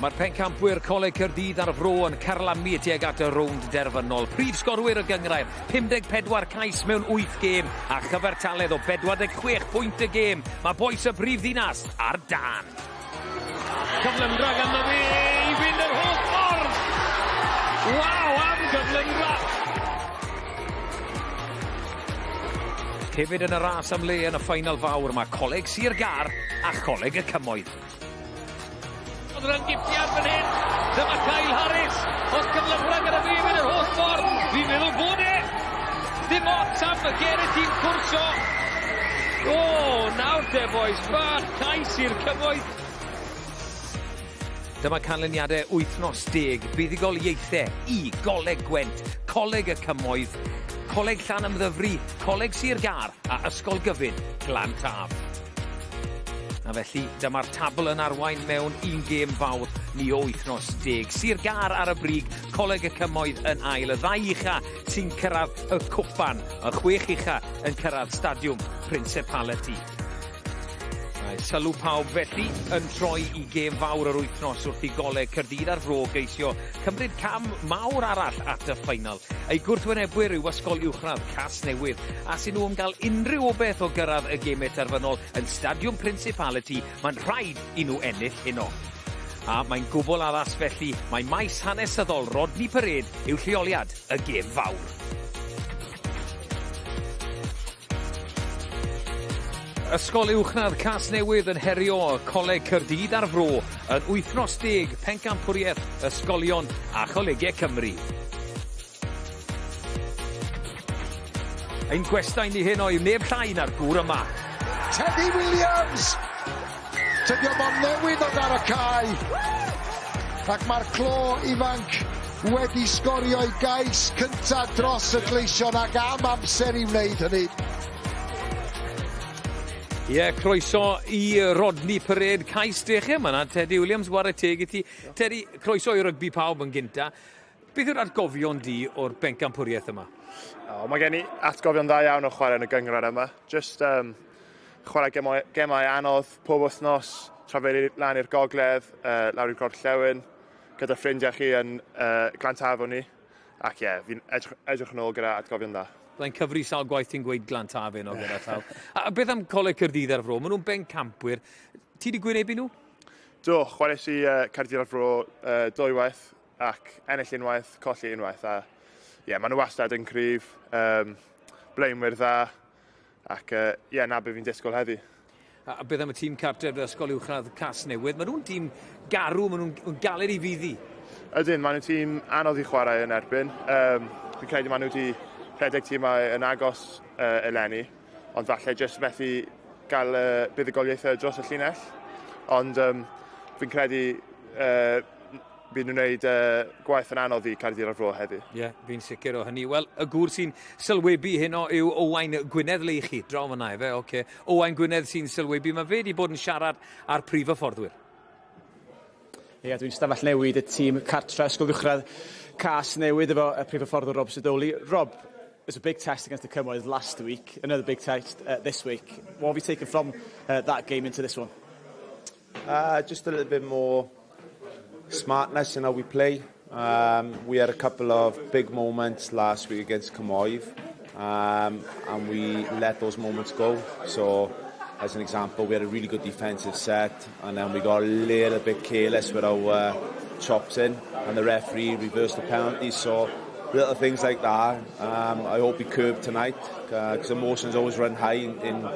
Mae'r pencampwyr Coleg Caerdydd ar fro yn carlamu tuag at y rownd derfynol. Prif sgorwyr y gyngrair, 54 cais mewn 8 gêm a chyfertaledd o 46 pwynt y gêm. Mae boes y brif ddinas ar dan. Cyflymdra ganddo fi i fynd yr holl ffordd. Waw, am gyflymdra. Hefyd yn y ras am le yn y ffainal fawr, mae Coleg Sir Gar a Coleg y Cymoedd. Oedd rhan gipiad fan hyn, dyma Kyle Harris, os cyflymdra gyda fi fynd yr holl ffordd, fi'n meddwl bod e. Dim ots am y ger y tîm cwrso. O, nawr te boys, fa cais i'r Cymoedd. Dyma canlyniadau wythnos 10, buddigoliaethau i Goleg Gwent, Coleg y Cymoedd, Coleg Llanymddyfri, Coleg Sir Gar a Ysgol Gyfun Glantaf. A felly, dyma'r tabl yn arwain mewn un gêm fawr ni o wythnos 10. Sir Gar ar y brig, Coleg y Cymoedd yn ail. Y ddau ucha sy'n cyrraedd y cwpan, y 6 ucha yn cyrraedd Stadiwm Principality. Sylw pawb felly yn troi i gêm fawr yr wythnos wrth i Goleg Caerdydd ar fro geisio cymryd cam mawr arall at y ffeinal. Ei gwrthwynebwyr yw Ysgol Uwchradd Casnewydd a sy'n nhw am gael unrhyw o beth o gyrraedd y gemau terfynol yn Stadiwm Principality, mae'n rhaid i nhw ennill heno. A mae'n gwbl addas felly, mae maes hanesyddol Rodney Pered yw lleoliad y gêm fawr. Ysgol Uwchradd Casnewydd yn herio Coleg Caerdydd ar fro yn wythnos 10 pencampwriaeth ysgolion a Cholegau Cymru. Ein gwestai ni hyn o'i neb llai na'r gŵr yma. Teddy Williams! Tyddio bod newydd o dar y cae. Ac mae'r clo ifanc wedi sgorio ei gais cyntaf dros y gleision ac am amser i wneud hynny. Ie, croeso i Rodney Pered, cais dechrau yma. Teddy Williams, war y teg i ti. Teddy, croeso i rygbi pawb yn gynta. Beth yw'r atgofion di o'r bencampwriaeth yma? Mae gen i atgofion dda iawn o chwarae yn y gyngred yma. Just chwarae gemau anodd, pob wythnos, trafeilu lan i'r gogledd, lawr i'r gorllewin, gyda ffrindiau chi yn Glantafon ni. Ac ie, fi'n edrych yn ôl gyda atgofion dda. Byddai'n cyfri sawl gwaith ti'n gweud Glantafon o gyda llaw. A beth am Coleg Caerdydd ar fro? Maen nhw'n bencampwyr. Ti wedi gwynebu nhw? Do, chwaraes i Caerdydd ar fro 2 waith ac ennill unwaith, colli unwaith. A ie, maen nhw wastad yn cryf, blaenwyr dda ac ie, na be fi'n disgwyl heddi. A beth am y tîm cartref Ysgol Uwchradd Casnewydd? Maen nhw'n tîm garw, maen nhw'n galed i fyddi. Ydyn, maen nhw'n tîm anodd i chwarae yn erbyn. Fi'n credu maen nhw wedi rhedeg tîmau yn agos eleni, ond falle jyst methu gael buddigoliaethau dros y llinell. Ond fi'n credu bydd nhw'n gwneud gwaith yn anodd i Caerdydd ar fro heddi. Ie, fi'n sicr o hynny. Wel, y gŵr sy'n sylwebu heno yw Owain Gwynedd Leichi. Draw fyna efe, oce. Owain Gwynedd sy'n sylwebu. Mae fe wedi bod yn siarad ar prif hyfforddwyr. Ie, dwi'n stafell newid y tîm cartre Ysgol Uwchradd Casnewydd efo prif hyfforddwr Rob Sidoli. Rob, it was a big test against the Cymoedd last week, another big test this week. What have you taken from that game into this one? Just a little bit more smartness in how we play. We had a couple of big moments last week against Caerdydd, and we let those moments go. So, as an example, we had a really good defensive set, and then we got a little bit careless with our chops in, and the referee reversed the penalty. So, little things like that. I hope we curb tonight, because emotions always run high in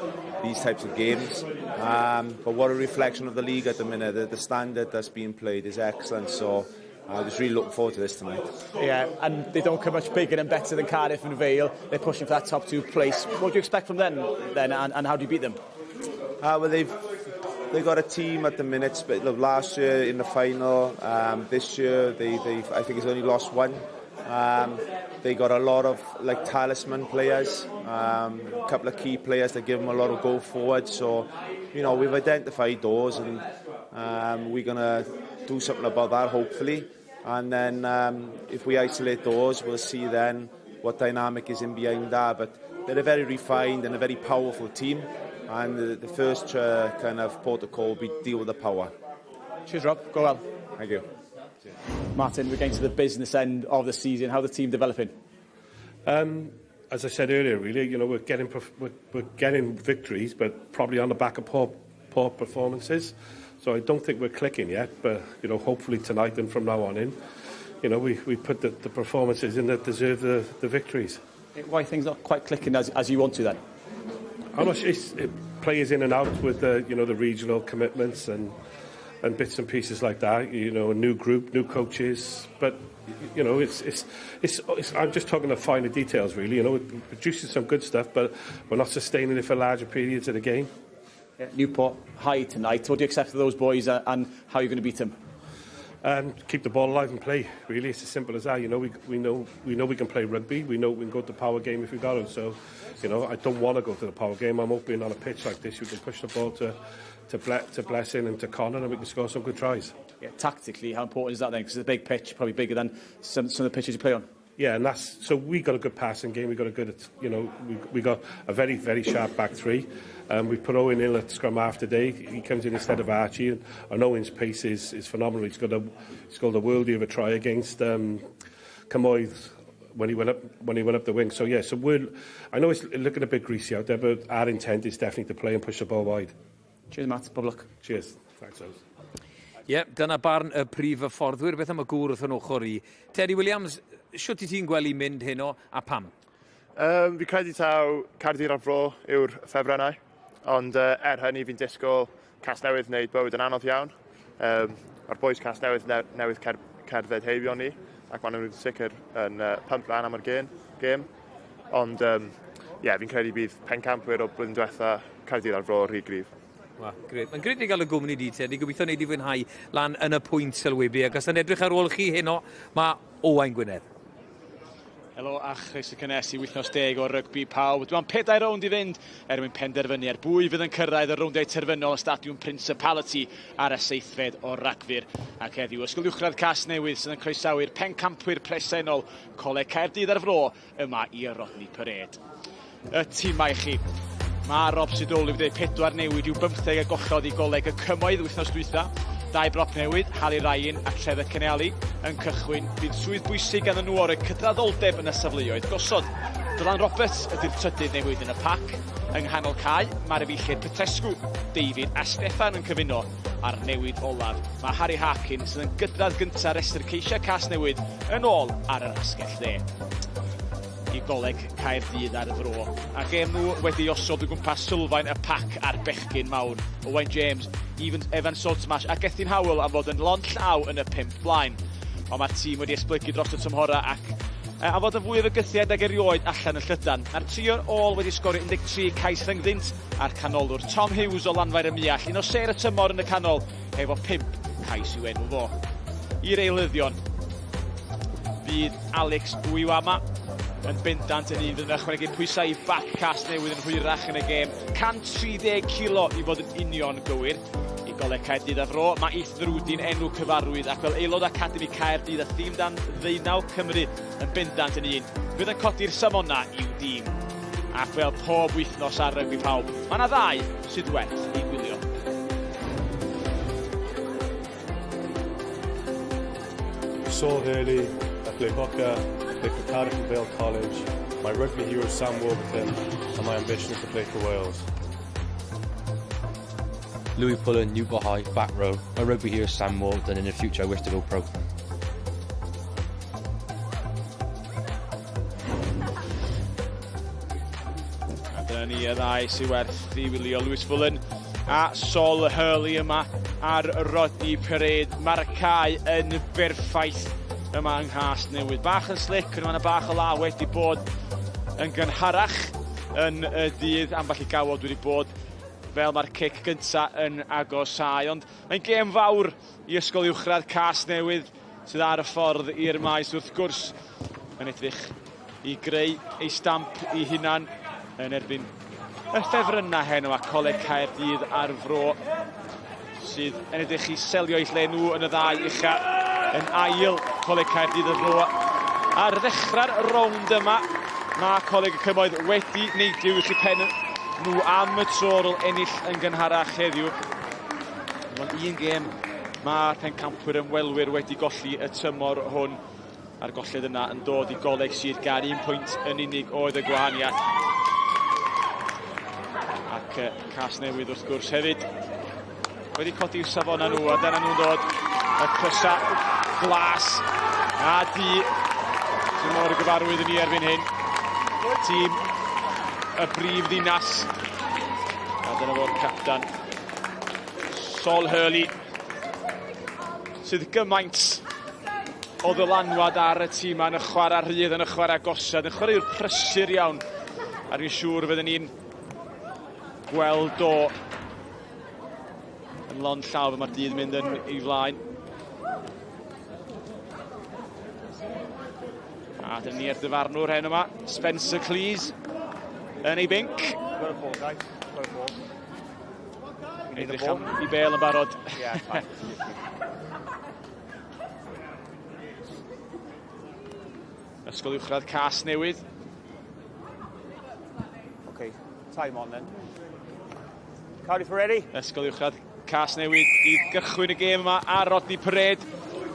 these types of games. But what a reflection of the league at the minute. The standard that's being played is excellent. So I'm just really looking forward to this tonight. Yeah, and they don't come much bigger and better than Cardiff and Vale. They're pushing for that top 2 place. What do you expect from them then, and how do you beat them? Well, they've got a team at the minute. Last year in the final, this year I think it's only lost 1. They got a lot of talisman players, a couple of key players that give them a lot of go forward. So, we've identified those, and we're gonna do something about that hopefully. And then if we isolate those, we'll see then what dynamic is in behind that. But they're a very refined and a very powerful team, and the first kind of protocol will be deal with the power. Cheers, Rob. Go well. Thank you. Martin, we're getting to the business end of the season. How the team developing? As I said earlier, really, you know, we're getting victories, but probably on the back of poor performances. So I don't think we're clicking yet, but you know, hopefully tonight and from now on in, you know, we put the performances in that deserve the victories. Why things not quite clicking as you want to then? I'm not sure. It plays in and out with the regional commitments and bits and pieces like that. You know, a new group, new coaches, but you know, it's I'm just talking the finer details, really. You know, it produces some good stuff, but we're not sustaining it for larger periods of the game. Yeah, Newport high tonight. What do you expect of those boys, and how are you going to beat them? Keep the ball alive and play. Really, it's as simple as that. You know, we know we can play rugby. We know we can go to the power game if we got it. So, you know, I don't want to go to the power game. I'm hoping on a pitch like this, we can push the ball to Blessing and to Connor, and we can score some good tries. Yeah, tactically, how important is that then? Because it's a big pitch, probably bigger than some of the pitches you play on. Yeah, and that's so we got a good passing game. We got a good, you know, we got a very, very sharp back three. We put Owen in at scrum half today. He comes in instead of Archie, and Owen's pace is phenomenal. He's got a worldie of a try against Casnewydd when he went up the wing. So yeah, so I know it's looking a bit greasy out there, but our intent is definitely to play and push the ball wide. Cheers, Matt. Bob luck. Cheers. Thanks, Owen. Dyna barn y prif hyfforddwyr, beth am y gŵr wrth yn ochr i. Teddy Williams, siwt I ti'n gweld mynd heno a pam? Fi credu taw Caerdydd ar fro yw'r ffefrynnau, ond hynny fi'n disgwyl Casnewydd wneud bywyd yn anodd iawn. Mae'r boys Casnewydd newydd cerdded heibio ni, ac maen nhw'n sicr yn pump lan am yr gêm. Ond fi'n credu bydd pencampwyr o blwyddyn diwetha Caerdydd ar fro rhy gryf. Gret. Mae'n gret I gael y gwmni di, Teddy. Gobeithio wneud I fwynhau lan yn y pwynt sylwebu. Ac os yn edrych ar ôl chi heno, mae Owain Gwynedd. Helo a chroeso cynnes I wythnos 10 o rygbi Pawb. Dwi'n 4 rownd I fynd mwyn penderfynu ar bwy fydd yn cyrraedd y rowndiau terfynol y Stadiwm Principality ar y 7fed o Ragfyr. Ac heddiw, Ysgol Uwchradd Casnewydd sydd yn croesawu'r pencampwyr presennol Coleg Caerdydd ar fro yma I rodni Parade. Y tîmau chi. Mae Rob Sidoli wedi 4 newid i'w 15 agollod I Coleg y Cymoedd wythnos dwytha. 2 brop newid, Hali Ryan a Trevor Cyneli yn cychwyn. Bydd swydd bwysig gan nhw o'r cydraddoldeb yn y safleoedd gosod. Dylan Roberts ydy'r trydydd newid yn y pac. Yng nghanol cae, mae'r efeilliad Petrescu, David a Steffan yn cyfuno ar newid olaf. Mae Harry Harkin sydd yn gydradd gyntaf restr ceisio Casnewydd yn ôl ar yr asgell dde. I Coleg Caerdydd ar y fro. A gêm nhw wedi osod o gwmpas sylfaen y pac ar bechgyn mawr. Owain James, Evan Saltmarsh a Gethin Howell am fod yn lond llaw yn y 5 blaen. Ond mae'r tîm wedi esblygu dros y tymhora ac a fod yn fwy o fygythiad ag erioed allan y llydan. Mae'r trio'r ôl wedi sgorio 13 cais rhyngddynt a'r canolwr Tom Hughes o Lanfair y Miall. Un o ser y tymor yn y canol efo 5 cais i'w enw fo. I'r eilyddion, bydd Alex Wiwama yn bendant yn un fydd yn ychwanegu pwysau I bac Casnewydd yn hwyrach yn y gêm. 130 kilo I fod yn union gywir. I Coleg Caerdydd ar fro, mae Eith Ddrwdyn enw cyfarwydd ac fel aelod Academi Caerdydd a thîm dan Ddeunaw Cymru yn bendant yn un. Fydd yn codi'r samona i'w dîm. Ac fel pob wythnos ar rygbi Pawb, mae yna 2 sydd werth I gwylio. Saul Hurley, I play hooker, play for Caerdydd and Vale College. My rugby hero is Sam Warburton, and my ambition is to play for Wales. Louis Pullen, Newport High, back row. My rugby hero is Sam Warburton, and in the future I wish to go pro. A dyna ni y 2 sydd werth I wylio. Lewis Pullen a Saul Hurley yma ar rodni Parade. Mae'r cae yn berffaith yma yng Nghasnewydd. Bach yn slick, ond yma bach o law wedi bod yn gynharach yn y dydd. Ambell I gawod wedi bod fel mae'r cic gyntaf yn agosau. Ond mae'n gêm fawr I Ysgol Uwchradd Casnewydd sydd ar y ffordd i'r maes wrth gwrs yn edrych I greu ei stamp I hunan yn erbyn y ffefrynnau heno a Coleg Caerdydd ar fro sydd yn edrych I selio I lle nhw yn y 2 ucha yn ail Coleg Caerdydd ar fro. Ar ddechrau'r rownd yma, mae Coleg y Cymoedd wedi neidio i'ch pen nhw am y tro ar ôl ennill yn gynharach heddiw. Ond un gêm Mae'r pencampwyr ymwelwyr wedi golli y tymor hwn a'r golled yna yn dod i Coleg sydd gan 1 pwynt yn unig oedd y gwahaniaeth. Ac Casnewydd wrth gwrs hefyd wedi codi'w safona nhw a dyna nhw'n dod y crysa glas a di sy'n mor gyfarwydd yn ni erbyn hyn. Tîm y brif ddinas a dyna fo'r captan Sol Hurley sydd gymaint o ddylanwad ar y tîm yn y chwarae rhydd, yn y chwarae agosad, yn chwarae yw'r prysur iawn. A dwi'n siŵr fydden ni'n gweld o yn lond llaw fe mae'r dydd mynd yn ei flaen. A dyna ni ar dyfarnwr hen yma, Spencer Cleese yn ei binc. Edrych am i bel yn barod. Ysgol Uwchradd Casnewydd. Okay, time on then. Caerdydd ready? Ysgol Uwchradd Casnewydd i gychwyn y gêm yma a Rodney Pred.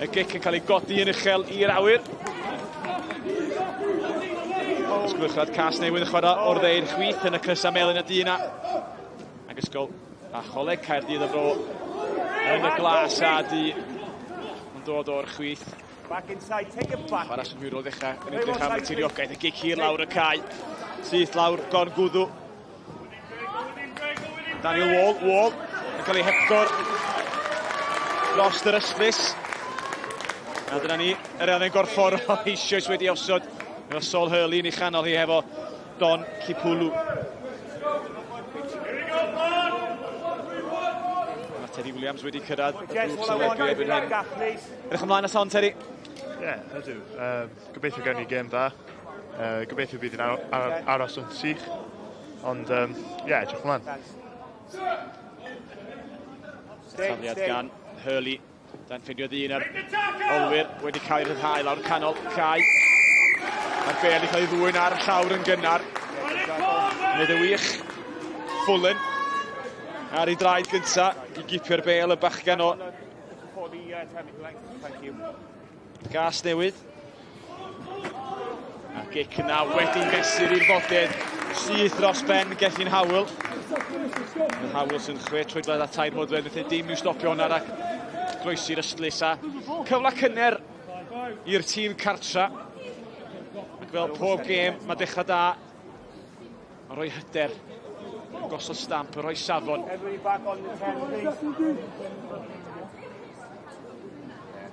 Y gic yn cael ei godi yn uchel i'r awyr. Ysgol Uwchradd Casnewydd yn chwarae o'r dde i'r chwith yn y crysa melyn y dyn ac ysgol a Coleg Caerdydd y fro yn y glas a di yn dod o'r chwith. Back inside, take it back. Chwarae sy'n hwyrol ddechrau yn edrych am y tiriogaeth. Y gic hir lawr y cae. Syth lawr Gon Gwddw. Daniel Wall yn cael ei hepgor dros yr ysbys. A dyna ni, yr elfen gorffor o eisoes wedi osod. Efo Sol Hurley yn ei chanol hi hefo Don Kipulu. Mae Teddy Williams wedi cyrraedd y grŵp sylwebu erbyn hyn. Edrych ymlaen at hon, Teddy. Ie, ydw. Gobeithio gen i gêm da. Gobeithio bydd yn aros yn sych. Ond, ie, edrych ymlaen. Tafliad gan Hurley. Dan ffindio ddyn ar olwyr wedi cael ei rhyddhau lawr canol cae. Mae'r bel i cael ei ddwyn ar llawr yn gynnar. Nid y wych. Fullen ar ei draed gynta i gipio'r bel y bachgen o Casnewydd. A gic yna wedi'n mesur i'r boded. Syth dros ben Gethin Howell. Mae Howell sy'n 6 troedfedd a 3 modfedd. Felly dim i'w stopio hwnna ac groesi'r ystlys a cyfle cynner i'r tîm cartra. Ac fel pob gêm, mae dechrau da. Mae'n rhoi hyder. Yn gosod stamp, yn rhoi safon.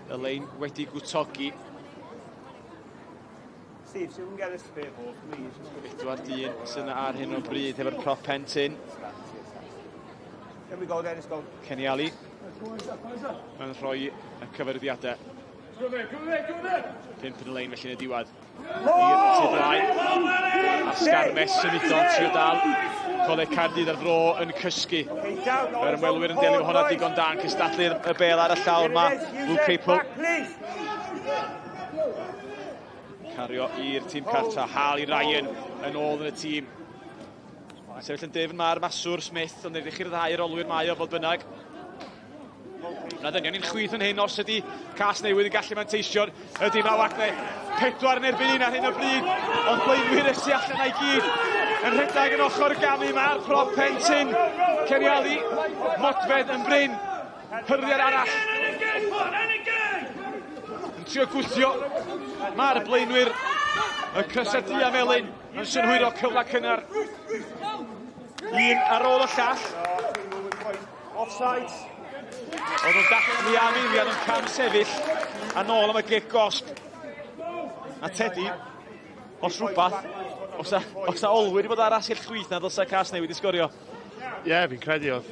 Y lein wedi gwtogi. Steve, so we can get this spare ball, please. Edward Dyn sy'n ar hyn o bryd efo'r prop pentyn. Here we go, Dennis, go. Kenny Ali yn rhoi y cyfyrddiadau. 5 yn y lein felly yn y diwedd. I'r sydd mlaen. A Sgarmes yn udon trio dal. Coleg Caerdydd ar fro yn cysgu. Yr ymwelwyr yn delio efo hwnna digon dan. Cystadlu'r y bel ar y llawr yma. Blue People. Cario i'r tîm cartra. Hal i Ryan yn ôl yn y tîm. Sefyll yn defn ma'r maswr Smith, ond edrych i'r ddau yr olwyr mae o fod bynnag. Na dynion ni'n chwith yn hyn os ydi Casnewydd yn gallu manteisio. Ydy ma Wagne 4 yn erbyn un ar hyn o bryd, ond blaenwyr y tu allan a'i gyd. Yn rhedeg yn ochr gamu mae'r prop pentyn. Kenny Ali, modfedd yn bryn. Hyrliau'r arall. Yn trio gwthio. Mae'r blaenwyr y cysylltu a melyn yn synhwyro cyfle cynnar. Un ar ôl y llall. Offsides. Oedd nhw'n dachl Miami yn cam sefyll a nôl am y gic gosb. A Teddy, os rhywbeth, os na olwyd i bod ar asgell chwith na ddylsa Casnewydd i sgorio. Ie, fi'n credu oedd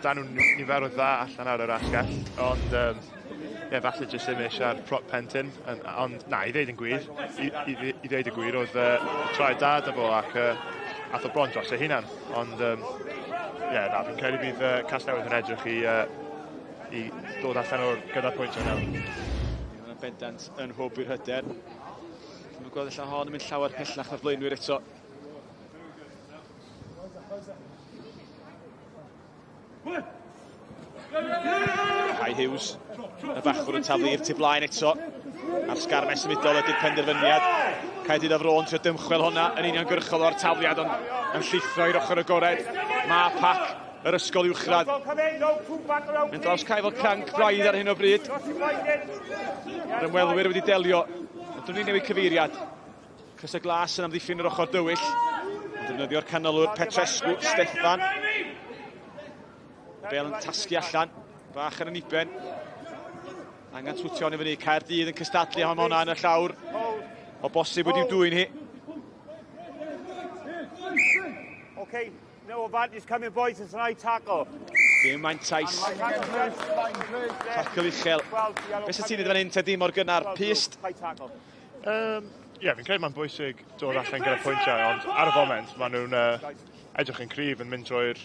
dan nhw'n niferoedd dda allan ar yr asgell, ond falle jyst ddim eisiau'r prop pentyn, ond na, i ddeud yn gwir, i ddeud y gwir, oedd traed dad efo ac ath o bron dros ei hunan, ond fi'n credu bydd Casnewydd yn edrych i dod allan o'r gyda'r pwyntio nawr. Mae'n bendant yn hwb i'r hyder. Mae'n gweld allan hon yn mynd llawer pellach na'r blaenwyr eto. Kai Hughes. Y bachwr yn taflu i'r tu blaen eto. A'r sgarmes symudol ydy'r penderfyniad. Caerdydd a Fro yn trio dymchwel hwnna yn uniongyrchol o'r tafliad, ond yn llithro i'r ochr agored. Mae Pac yr ysgol Uwchradd. Yn draws cael fel cranc braidd ar hyn o bryd. Yr ymwelwyr wedi delio. Dwi'n ni newid cyfeiriad. Cys y glas yn amddiffyn yr ochr dywyll. Yn defnyddio'r canolwr Petrescu, Steffan. Bel yn tasgu allan. Bach ar y niben. Angen twtio i fyny. Caerdydd yn cystadlu am hwnna yn y llawr. O bosib wedi'w dwy'n hi. Okay, no advantage coming, boys. It's an eye tackle. Dim mantais. Tackle uchel. Beth sy'n ti'n fan hyn, Teddy, mor gynnar? Pist? Ie, fi'n credu mae'n bwysig dod allan gyda pwyntiau, ond ar y foment maen nhw'n edrych yn cryf yn mynd trwy'r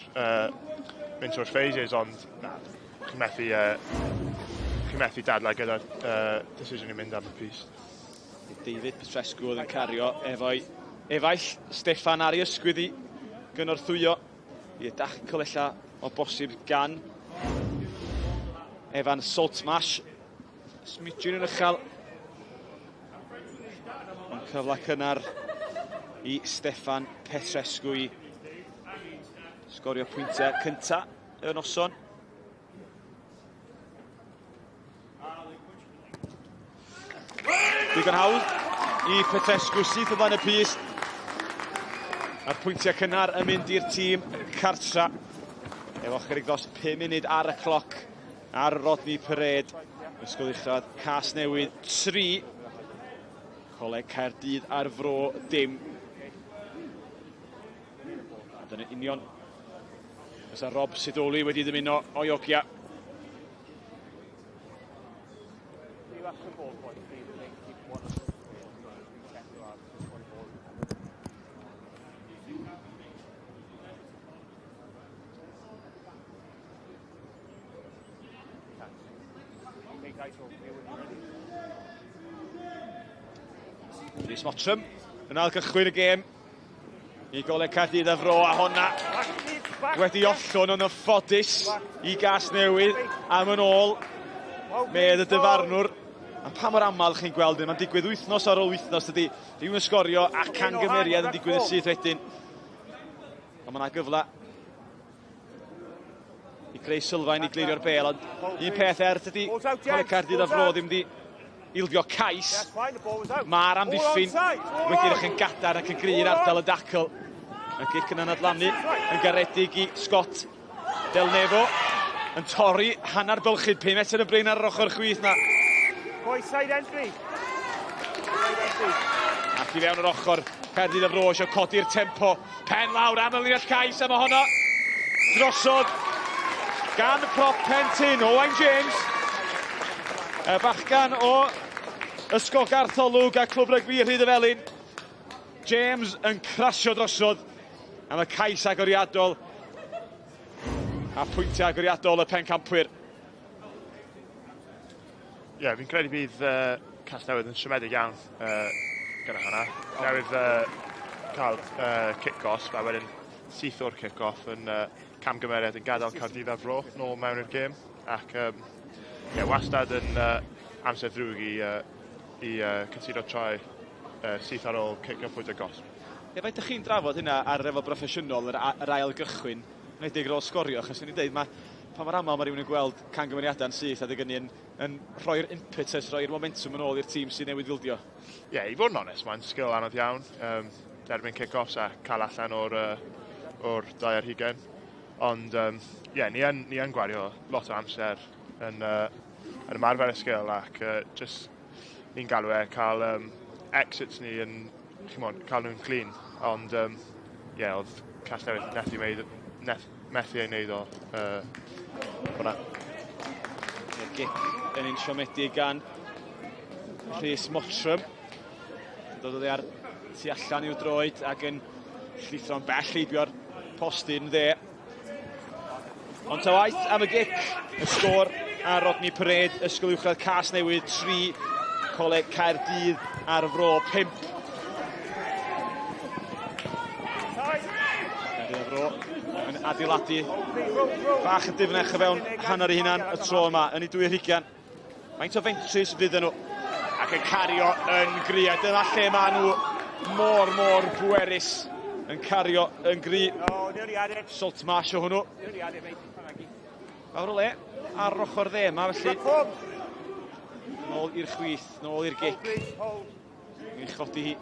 phases, ond chi'n methu dadlau gyda'r decision i mynd am y pist. David Petrescu oedd yn cario efo'i efaill Steffan ar ei ysgwyddi gynorthwyo i dacl ella o bosib gan Evan Saltmash. Smidjyn yn uchel. Yn cyfla cynnar i Steffan Petrescu i sgorio pwyntiau cynta y noson. Digon hawdd i Petrescu syth o flaen y pys. A'r pwyntiau cynnar yn mynd i'r tîm cartra. Efo chydig dros 5 munud ar y cloc ar Rodney Parade. Ysgol Uwchradd Casnewydd 3. Coleg Caerdydd ar Fro dim. A dyna union. Fysa Rob Sidoli wedi dymuno o Iogia. Rhys Mottram yn ail gychwyn y gêm i Coleg Caerdydd a Fro, a honna wedi ollwn yn ffodus i Casnewydd am yn ôl medd y dyfarnwr. A pa mor aml chi'n gweld yn, mae'n digwydd wythnos ar ôl wythnos, dydy rhywun yn sgorio a cangymeriad yn digwydd yn syth wedyn. Ond mae'na gyfle i greu sylfaen i glirio'r bel, ond un peth dydy Coleg Caerdydd a Fro ddim wedi ildio cais. Mae'r amddiffyn wedi edrych yn gadar ac yn gry'r ardal y dacl. Yn gic yn anadlannu, yn garedig i Scott Del Nevo. Yn torri hanner bylchyd, 5 metr y brain ar yr ochr chwith na. Ac i fewn yr ochr, Caerdydd a Fro eisiau codi'r tempo. Pen lawr am y linell cais am honna. Drosodd gan prop Pentyn, Owain James. Y bachgan o Ysgol Gartholwg a Clwb Rygbi Rhyd y Felin. James yn crasio drosodd am y cais agoriadol a pwyntiau agoriadol y pencampwyr. Ie, fi'n credu bydd Casnewydd yn siomedig iawn gyda hwnna. Newydd cael kick-off, a wedyn syth o'r kick-off yn camgymeriad yn gadael Caerdydd a Fro nôl mewn i'r gêm. Ac wastad yn amser ddrwg i cynsuro troi syth ar ôl kick-off pwynt y gosb. Faint ydych chi'n drafod hynna ar lefel broffesiynol, yr ail gychwyn, wneud ei rôl sgorio, achos ni'n dweud, pa mor aml mae rhywun yn gweld cangymeriadau'n syth a dygynnu yn rhoi'r impetus, rhoi'r momentum yn ôl i'r tîm sy'n newid fildio. Ie, i fod yn onest, mae'n sgil anodd iawn. Derbyn kick-offs a cael allan o'r 2 ar 20. Ond, ni yn gwario lot o amser yn ymarfer y sgil ac just ni'n galw cael exits ni yn, cael nhw'n clean. Ond, oedd Casnewydd methu ei wneud o hwnna. Gic yn un siomedig gan Rhys Mottram. Dod o ar tu allan i'w droed ac yn llithro'n bell heibio'r postyn dde. Ond ta waith am y gic, y sgôr a Rodney Parade, Ysgol Uwchradd Casnewydd 3, Coleg Caerdydd ar Fro 5. Caerdydd a Fro yn adeiladu bach yn difnech o fewn hanner ei hunan y tro yma yn ei 220. Faint o fentrys fydd nhw ac yn cario yn gri. A dyna lle maen nhw mor bwerus yn cario yn gri. Salt mash o hwnnw. Awr o le ar ochr dde yma felly. Nôl i'r chwith, nôl i'r gic. Ni'n chodi hi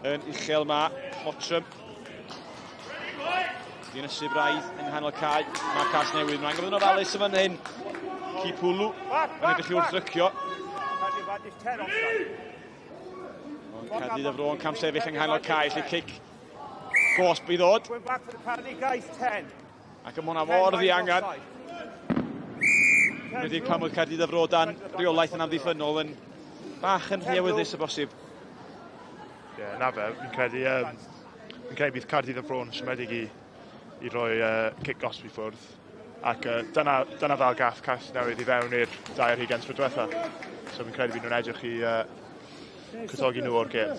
yn uchel yma. Motrym. Di'n ysu braidd yn nghanol cae. Mae Casnewydd. Mae'n gofyn ofalus yn fan hyn. Cipwlw yn edrych i wrthrycio. Caerdydd y Fro yn cam sefyll yng nghanol cae. Lle cic gosb i ddod. Ac yn hwnna mor ddi angen. Wedi pan oedd Caerdydd y Fro dan reolaeth yn amddiffynol yn bach yn rhewyddus o bosib. Ie, na fe. Fi'n credu bydd Caerdydd y Fro yn siomedig i roi cic gosb i ffwrdd. Ac dyna fel gath Casnewydd i fewn i'r 2 tro diwetha. So fi'n credu bydd nhw'n edrych i cytogi nhw o'r gêm.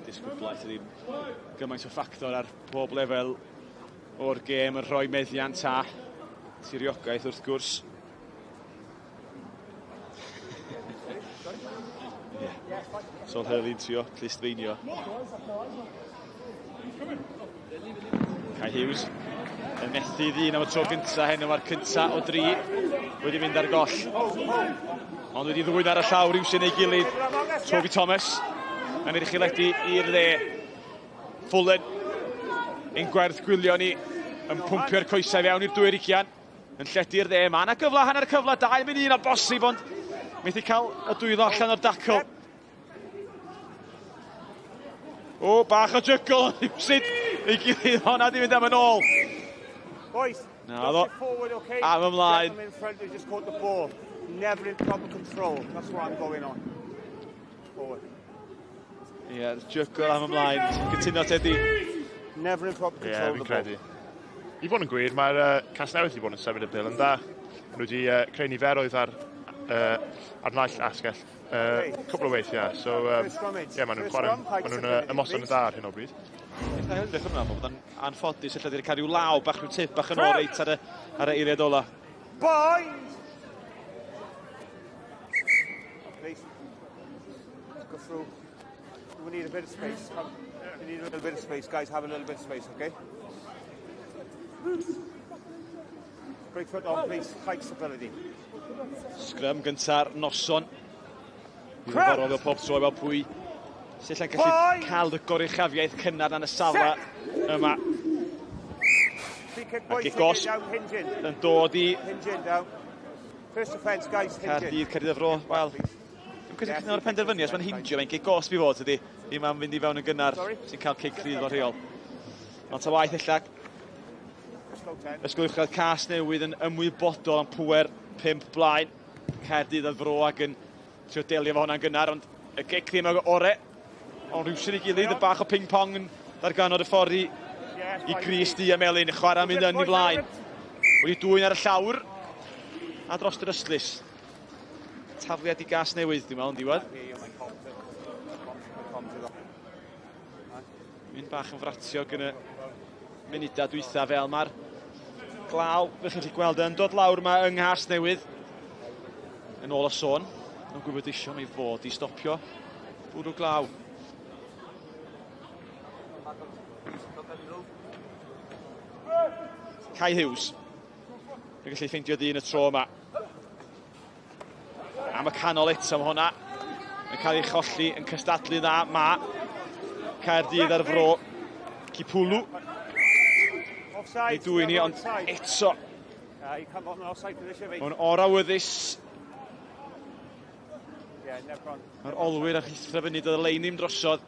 Disgwyblaeth ydy gymaint o ffactor ar bob lefel o'r gêm yn rhoi meddiant a tiriogaeth wrth gwrs. Sol Hurley'n trio clustfeinio. Kai Hughes yn methu ddyn am y tro gynta hyn yma'r cynta o 3 wedi mynd ar goll. Ond wedi ddwyn ar y llaw rywsyn ei gilydd. Toby Thomas yn edrych i ledu i'r dde. Fullen ein gwerth gwylio ni yn pwmpio'r coesau fewn i'r 220. Yn lledu'r dde. Mae yna gyfle, hanner cyfle, 2 munud o bosib, ond methu cael y dwylo allan o'r dacl. O, bach o jygl, rywsyn ei gilydd, honna di mynd am yn ôl. Na, ddo, am ymlaen. Never in proper control. That's what I'm going on. Forward. Ie, jygl am ymlaen. Cytuno Teddy. Never in proper control. Ie, fi'n credu. I fod yn gwir, mae'r Casnewydd wedi bod yn sefyll y bil yn dda. Nhw wedi creu niferoedd ar naill asgell cwbl o weithiau. So, ie, maen nhw'n chwarae, maen nhw'n ymosod yn dda ar hyn o bryd. Eitha hynnych hwnna, bod yn anffodus lle wedi cael rhyw law bach, rhyw tip bach yn ôl reit ar y eiliad ola. Boys! Please. Let's go through. We need a bit of space. We need a little bit of space. Guys, have a little bit of space, okay? Great foot on, please. Height stability. Scrum gynta'r noson. Diddorol o pob tro fel pwy sy'n lla'n gallu cael y goruchafiaeth cynnar yn y safle yma. Ac i gosb yn dod i Caerdydd y Fro. Wel, dwi'n credu cyn o'r penderfyniad, mae'n hindio, mae'n gosb i fod ydy. I ma'n fynd i fewn yn gynnar sy'n cael cic rhydd o rheol. Ond ta waith illa. Ysgol Uwchradd Casnewydd yn ymwybodol am pwer 5 blaen. Caerdydd y Fro ac yn trio delio fo hwnna'n gynnar, ond y gic ddim yn ore. Ond rywsyn i gilydd, y bach o ping-pong yn darganod y ffordd i Gris Di a Melin. Chwarae mynd yn i blaen. Wedi dwyn ar y llawr. A dros yr Ystlys. Tafliad i Casnewydd, dwi'n meddwl, yn diwedd. Mynd bach yn fratiog yn y munudau dwytha fel mae'r glaw, fe chi'n gweld yn dod lawr yma yng Nghasnewydd. Yn ôl o sôn. Yn gwybod eisiau mai fod i stopio bwrw glaw. Kai Hughes. Yn gallu ffeindio dyn y tro yma. Am y canol eto am hwnna. Yn cael ei cholli yn cystadlu dda. Ma Caerdydd ar Fro. Cipwlw. Ei dwy ni, ond eto. Mae'n orawyddus. Mae'r olwyr a chithra fyny dod y leinim drosodd.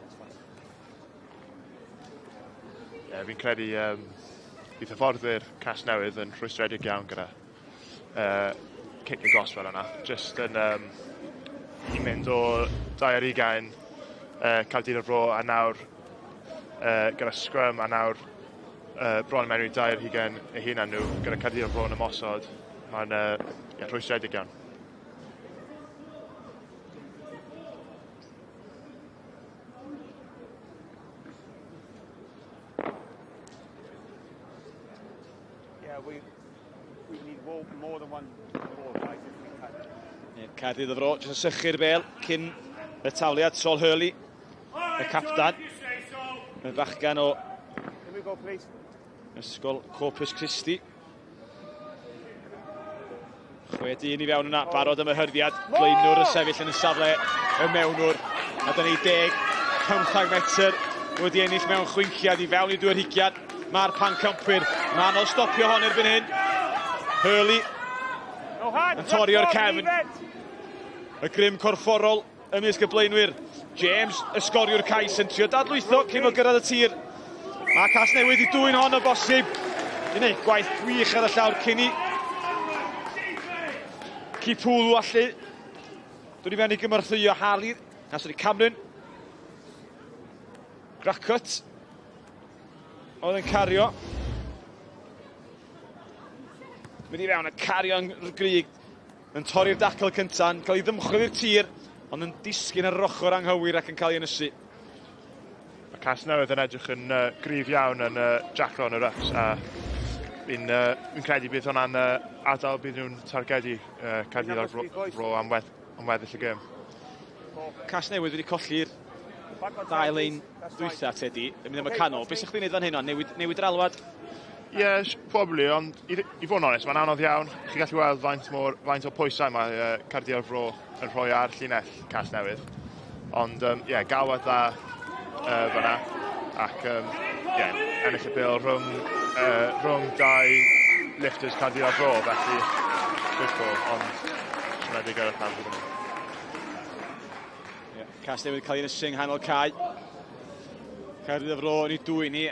Ie, fi'n credu bydd y fforddwyr Casnewydd yn rhwystredig iawn gyda cic y gosb fel yna. Just yn i mynd o 2-20 Caerdydd y Fro a nawr gyda scrum a nawr bron mewn i 2-20 eu hunan nhw gyda Caerdydd y Fro yn ymosod. Mae'n rhwystredig iawn. we need more than one goal, guys, if we can. Caerdydd y fro, jyst yn sychu'r bel cyn y tawliad. Sol Hurley, y capdan. Y fachgan o Here we go, please. Ysgol Corpus Christi. 6-1 i fewn yna, barod am y hyrfiad. Blaenwr y sefyll yn y safle y mewnwr. A dyna ni 15 metr wedi ennill mewn chwinciad i fewn i dwy'r higiad. Mae'r pancampwyr yn anodd stopio hon erbyn hyn. Hurley yn torri o'r cefn. Y grym corfforol ymysg y blaenwyr. James, ysgoriwr cais, yn trio dadlwytho cyn o gyrraedd y tir. A Casnewydd i dwy'n hon o bosib. I wneud gwaith gwych ar y llawr cyn i. Cipwlw allu. Dwi'n i fewn i gymorthwyo Harley. Nas wedi Cameron. Gracut. Oedd yn cario. Mynd i fewn a cario yn grig. Yn torri'r dacl cynta. Yn cael ei ddymchwel i'r tir. Ond yn disgyn ar yr ochr anghywir ac yn cael ei ynysu. Mae Casnewydd yn edrych yn gryf iawn yn jaclo yn y rucks. A fi'n credu bydd hwnna'n adael bydd nhw'n targedu Caerdydd ar fro am weddill y gêm. Casnewydd wedi colli'r ddau lein dwytha, Teddy, yn mynd am y canol. Be sy'ch chi'n gwneud fan hyn o'n? Newid yr alwad? Ie, probably, ond i fod yn onest, mae'n anodd iawn. Chi'n gallu weld faint o pwysau mae Caerdydd ar fro yn rhoi ar llinell Casnewydd. Ond, gawad dda fyna. Ac, ennill y bil rhwng dau lifters Caerdydd ar fro, felly ffwrdd, ond sy'n edrych ar y pawb gyda ni. Casnewydd cael ei ynysu nghanol cae. Caerdydd ar fro yn ei dwy ni.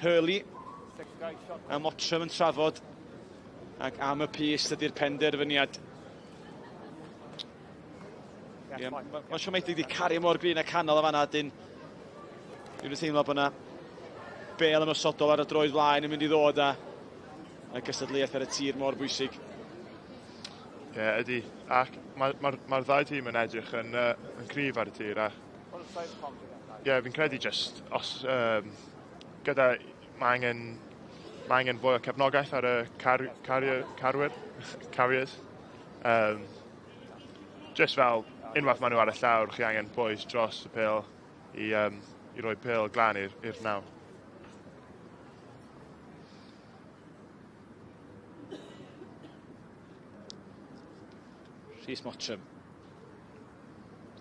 Hurley. A Mottram yn trafod. Ac am y pys ydy'r penderfyniad. Mae'n siomedig wedi cario mor grin a canol y fanna. Dwi'n teimlo bod yna bel ymysodol ar y droed flaen yn mynd i ddod a gystadleuaeth ar y tir mor bwysig. Ie, ydy. Ac mae'r ddau tîm yn edrych yn cryf ar y tir. Fi'n credu just os gyda mae angen fwy o cefnogaeth ar y carriers. Just fel unwaith maen nhw ar y llawr, chi angen boes dros y pil i roi pil glan i'r naw. Rhys Mottram.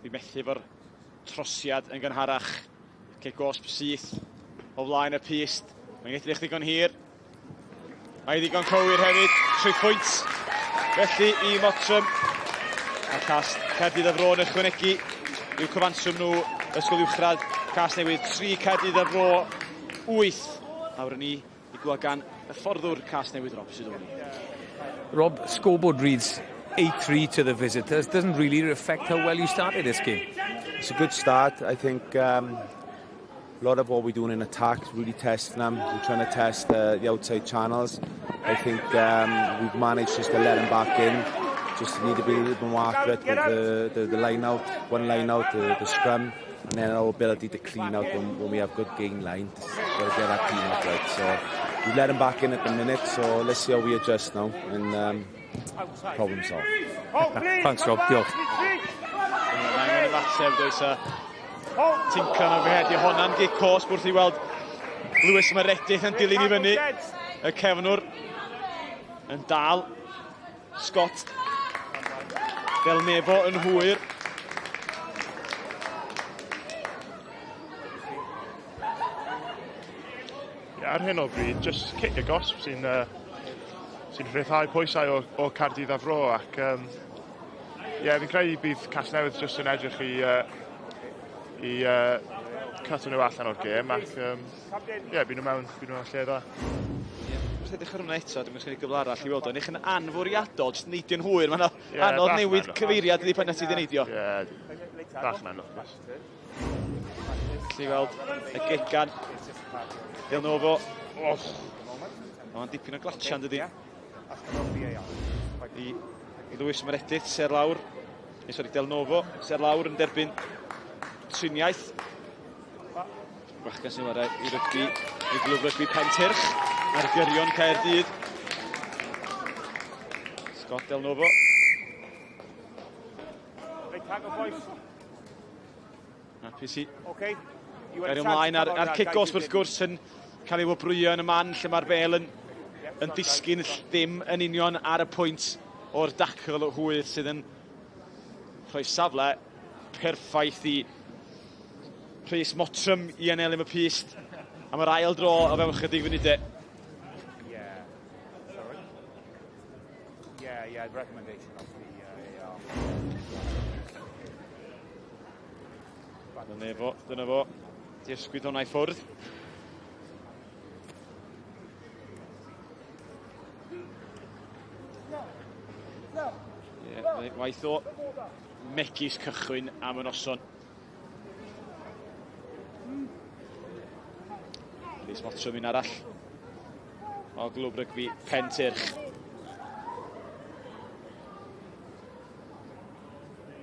Di methu fo'r trosiad yn gynharach. Cei gosb syth o flaen y pyst. Mae'n edrych ddigon hir. Mae'n ddigon cywir hefyd. 3 pwynt. Felly i Mottram. A Caerdydd y fro yn ychwanegu i'w cyfanswm nhw Ysgol Uwchradd. Casnewydd 3, Caerdydd y fro 8. Awr ni i gweld gan y fforddwr Casnewydd Rob sydd o'n ni. Rob, scoreboard reads 8-3 to the visitors. Doesn't really reflect how well you started this game. It's a good start. I think a lot of what we're doing in attack is really testing them. We're trying to test the outside channels. I think we've managed just to let them back in. Just need to be a little bit more accurate with the line out, one line out, the scrum, and then our ability to clean out when we have good gain line. Got to get that clean out right. So we let them back in at the minute. So let's see how we adjust now and problem solve. Thanks, Rob. Diolch. Mae'n ymateb, does a tincran o fehed i honna'n gig cos wrth i weld Lewis Meredith yn dilyn i fyny. Y cefnwr yn dal. Scott Del Nebo yn hwyr. Ar hyn o bryd, just kick y gosb sy'n rhyddhau pwysau o Caerdydd a fro ac fi'n credu bydd Casnewydd just yn edrych i cyto nhw allan o'r gêm ac bydd nhw mewn lle dda. Wrth edrych ar hwnna eto, dwi'n gwneud gyfle arall i weld o'n eich yn anfwriadol, jyst neidio'n hwyr. Mae'n anodd newid cyfeiriad ydi pan ti wedi neidio. Bach yn anodd. Felly weld y gegan. Del Novo. Mae'n dipyn o glatsian dydi. I Lewis Meredith, ser lawr. Del Novo, ser lawr yn derbyn triniaeth. Bachgan sy'n wara i rygbi, i glwb rygbi Pentyrch. Ar gyrion Caerdydd. Scott Del Novo. Right, tackle, boys. Hapus i. Okay. Er ymlaen ar kick-off wrth gwrs yn cael ei wobrwyo yn y man lle mae'r bel yn disgyn ddim yn union ar y pwynt o'r dacl o hwyr sydd yn rhoi safle perffaith i Rhys Mottram i enel y pist am yr ail dro o fewn chydig funudau. Yeah, the recommendation of the Dyna fo. Diysgwyd hwnna i ffwrdd. Waith o megis cychwyn am y noson. Rhys Mottram un arall o glwb rygbi Pentyrch.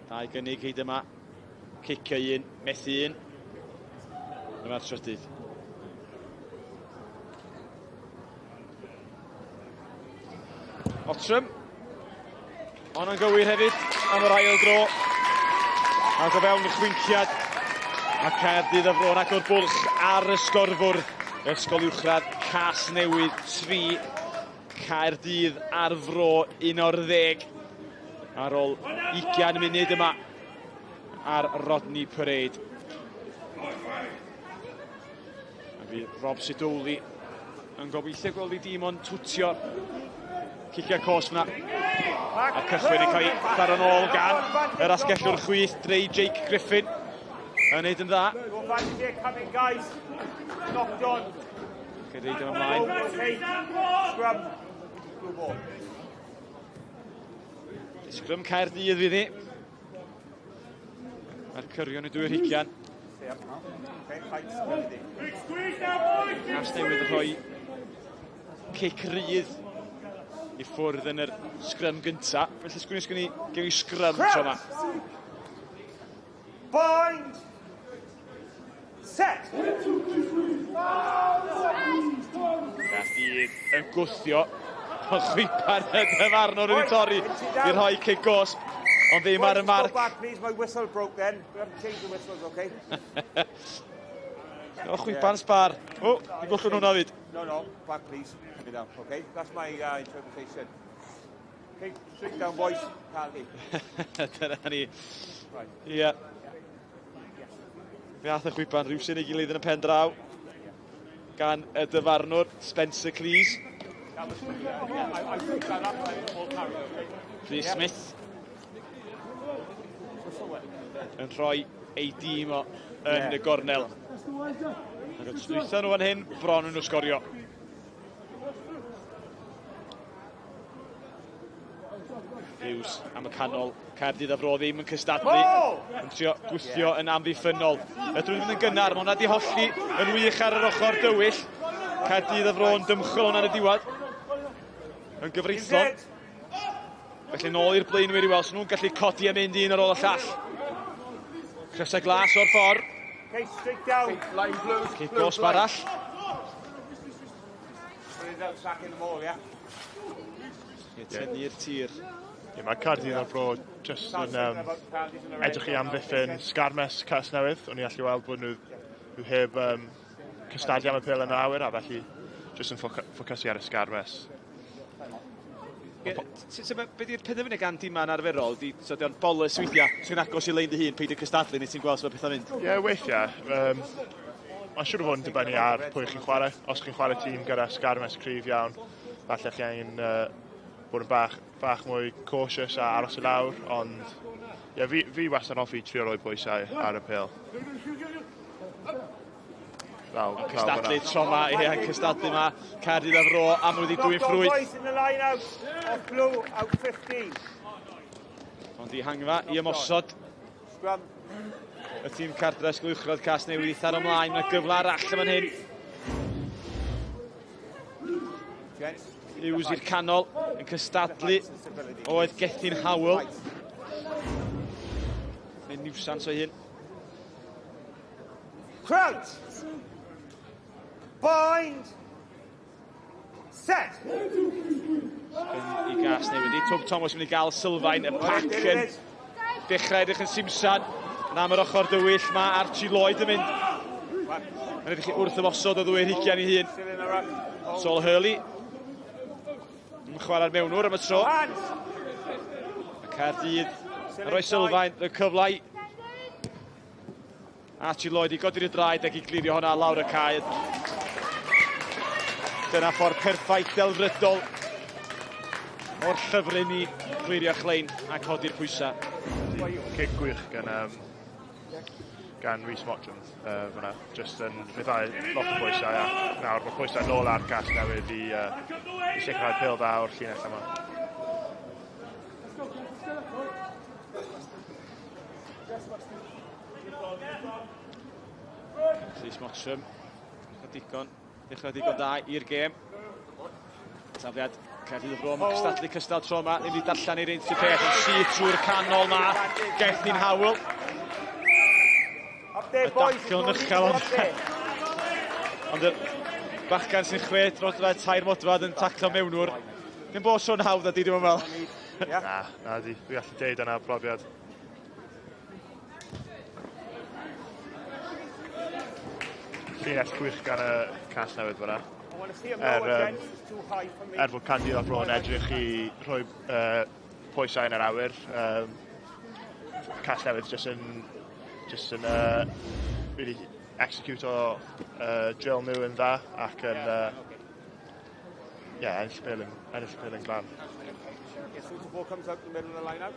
Dau gynnig hyd yma. Cicio un, methu un. Dyma'r trydydd. Mottram. Ond yn gywir hefyd am yr ail dro. Ac o fewn y chwinciad. Mae Caerdydd a Fron ac o'r bwlch ar y sgorfwr. Ysgol Uwchradd Casnewydd 3. Caerdydd ar Fro 11. Ar ôl 20 munud yma ar Rodney Parade. A fi Rob Sidoli yn gobeithio gweld i dim ond twtio ciciau cos yna. A cychwyn yn cael ei ddar yn ôl gan yr asgellwr chwith Drey Jake Griffin yn neud yn dda. Caerdydd yn ymlaen. Scrum Caerdydd fydd hi. Mae'r cyrion y dwy'r higian. Casnewydd yn rhoi cic rydd i ffwrdd yn yr scrum gynta. Felly sgwni gewn i scrum tro yma. Bind! Set! Caerdydd yn gwthio. Ond chwipan y dyfarnwr wedi torri i rhoi cic gosb. Ond ddim ar y marc. Back, please. My whistle broke then. We haven't changed the whistles, okay? O, chwipan sbar. O, di gollwn hwnna fyd. No. Back, please. Put it down, okay? That's my interpretation. Okay, straight down, boys. Caldi. Dyna ni. Ie. Fe ath y chwipan rhywsyn ei gilydd yn y pen draw. Gan y dyfarnwr, Spencer Cleese. Rhys Smith yn rhoi ei dîm yn y gornel. Ac yn strwytho nhw fan hyn, bron yn nhw sgorio. Hughes am y canol. Caerdydd a Fro ddim yn cystadlu. Yn trio gwythio yn amddiffynol. Ydw i'n mynd yn gynnar, mae hwnna di holli yn wych ar yr ochr dywyll. Caerdydd a Fro yn dymchwel hwnna yn y diwedd. Yn gyfreithlon. Felly nôl i'r blaenwyr i weld, so nhw'n gallu codi a mynd un ar ôl y llall. Crysau glas o'r ffordd. Okay, straight down. Cic gosb arall. Back in the mall, yeah? Tynnu'r tir. Mae Caerdydd a Fro jyst yn edrych i amddiffyn sgarmes Casnewydd. O'n i allu weld bod nhw heb cystadlu am y pêl yn yr awyr, a felly jyst yn ffocysu ar y sgarmes. Be di'r penderfynu gan dim ma'n arferol? So di'n bolus weithiau, sy'n agos i lein dy hun, peidio cystadlu, neu ti'n gweld sef pethau'n mynd? Ie, weithiau. Mae'n siŵr o fod yn dibynnu ar pwy chi'n chwarae. Os chi'n chwarae tîm gyda sgarmes cryf iawn, falle chi'n bod yn bach mwy cautious a aros i lawr, ond fi wastad yn hoffi trio roi bwysau ar y pêl. Cystadlu tro ma, cystadlu ma, Caerdydd a Fro am wedi dwy'n ffrwyth. Boys in the line out, off blue, out 15. Ond i hangfa i ymosod. Scrum. Y tîm Caerdydd Ysgol Uwchradd Casnewydd ar ymlaen, mae gyfle arall yn fan hyn. Hughes i'r canol, yn cystadlu, oedd Gethin Howell. Mae'n niwsans o hyn. Crowd! Bind! Set! I Casnewydd. Twb Thomas yn mynd i gael Sylfaen, y pac yn dechrau edrych yn simsan. Yn am yr ochr dywyll, mae Archie Lloyd yn mynd. Mae'n edrych wrth ymosod o ddwy'r higian I hun. Sol Hurley. Yn chwarae'r mewnwr am y tro. Y Caerdydd. Yn rhoi Sylfaen, y cyflau. Archie Lloyd I godi'r draed ac I glirio hwnna lawr y cae. Dyna ffordd perffaith delfrydol o'r llyfryn I glirio chlein a codi'r pwysau. Cic gwych gan Rhys Mottram fyna. Just yn rhyddhau lot o pwysau a nawr mae pwysau nôl ar Casnewydd I sicrhau pêl dda o'r llinell yma. Rhys Mottram, dechrau digon da i'r gêm. Tafliad Caerdydd y Bro, mae cystadlu cystal tro yma, ddim wedi darllen i'r unrhyw peth, yn syth trwy'r canol yma, Gethin Howell. Y dacl yn uchel ond y bachgan sy'n 6 drodfed, 3 modfad yn taclo mewnwr. Ddim bod Sion hawdd a di ddim yn fel. Na di, dwi gallu deud yna brofiad. Llinell gwych gan y Casnewydd fyna. Fod Caerdydd a Bro yn edrych I rhoi pwysau yn yr awyr. Casnewydd just yn really execute o drill nhw yn dda ac yn ennill pêl yn glan. As soon as the ball comes out in the middle of the line-out,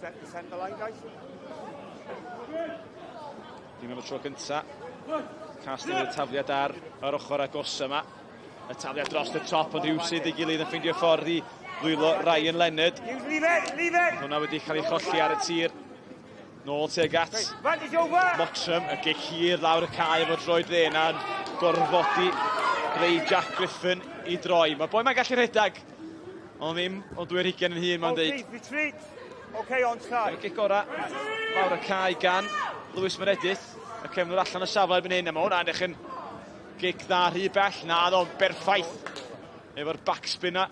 set the centre line, guys. Dim am y tro gynta. Casnewydd tafliad ar yr ochr agos yma. Y tafliad dros y top ond rhywsyd I gilydd yn ffeindio ffordd I lwylo Ryan Leonard. Leave it! Hwna wedi cael ei cholli ar y tir. Nôl teg at Mottram, y gic hir lawr y cae efo droed ddena yn gorfodi greu Jack Griffin I droi. Mae boi mae'n gallu rhedag, ond ddim o dwy'r higian yn hun mae'n dweud. Retreat! OK, onside. Y gic ora lawr y cae gan Lewis Meredith. Y cefnwr allan y safle erbyn hyn. Mae hwnna'n edrych yn gic dda rhy bell. Na, ddo'n berffaith. Efo'r backspin na.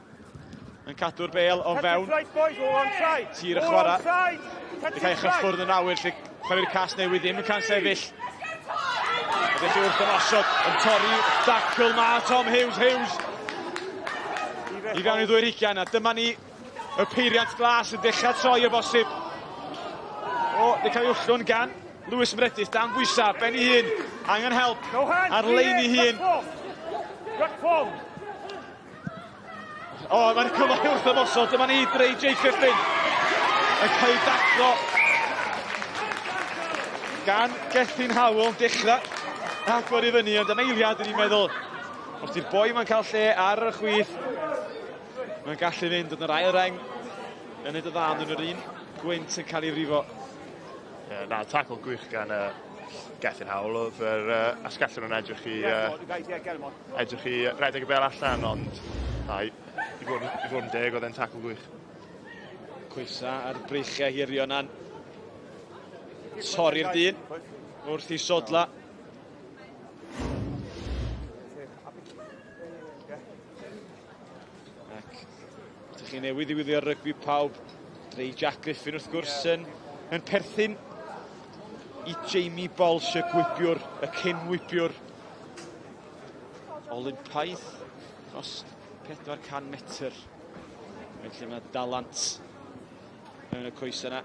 Yn cadw'r bêl o fewn. Tir y chwarae. Wedi cael ei chyffwrdd yn awyr lle chwarae'r Casnewydd ddim yn cael sefyll. Felly wrth ymosod yn torri dacl ma Tom Hughes. I fewn I ddwy'r higian. A dyma ni y peiriant glas yn dechrau troi o bosib. Wedi cael ei wllwn gan Lewis Meredith dan bwysa, ben I hun. Angen help ar lein I hun. Mae'n cyfle wrth ymosod. Dyma ni dreu Jake Griffin. Yn cael ei daclo gan Gethin Howell dechrau agor I fyny, ond yn eiliad yn i'n meddwl os di'r boi mae'n cael lle ar y chwith mae'n gallu fynd yn yr ail reng yn neud y ddan yn yr un gwynt yn cael ei frifo. Na, tacl gwych gan Gethin Howell oedd asgellwn yn edrych I redeg y bel allan, ond I fod yn deg oedd e'n tacl gwych. Cwysa ar breichiau hirio na'n torri'r dyn wrth I sodla. Ac ydych chi newydd I wylio'r rygbi pawb. Dreu Jack Griffin wrth gwrs yn perthyn I Jamie Bolsh y gwibiwr, y cyn-wibiwr Olympaidd dros 400 metr. Felly mae dalant mewn y coes yna.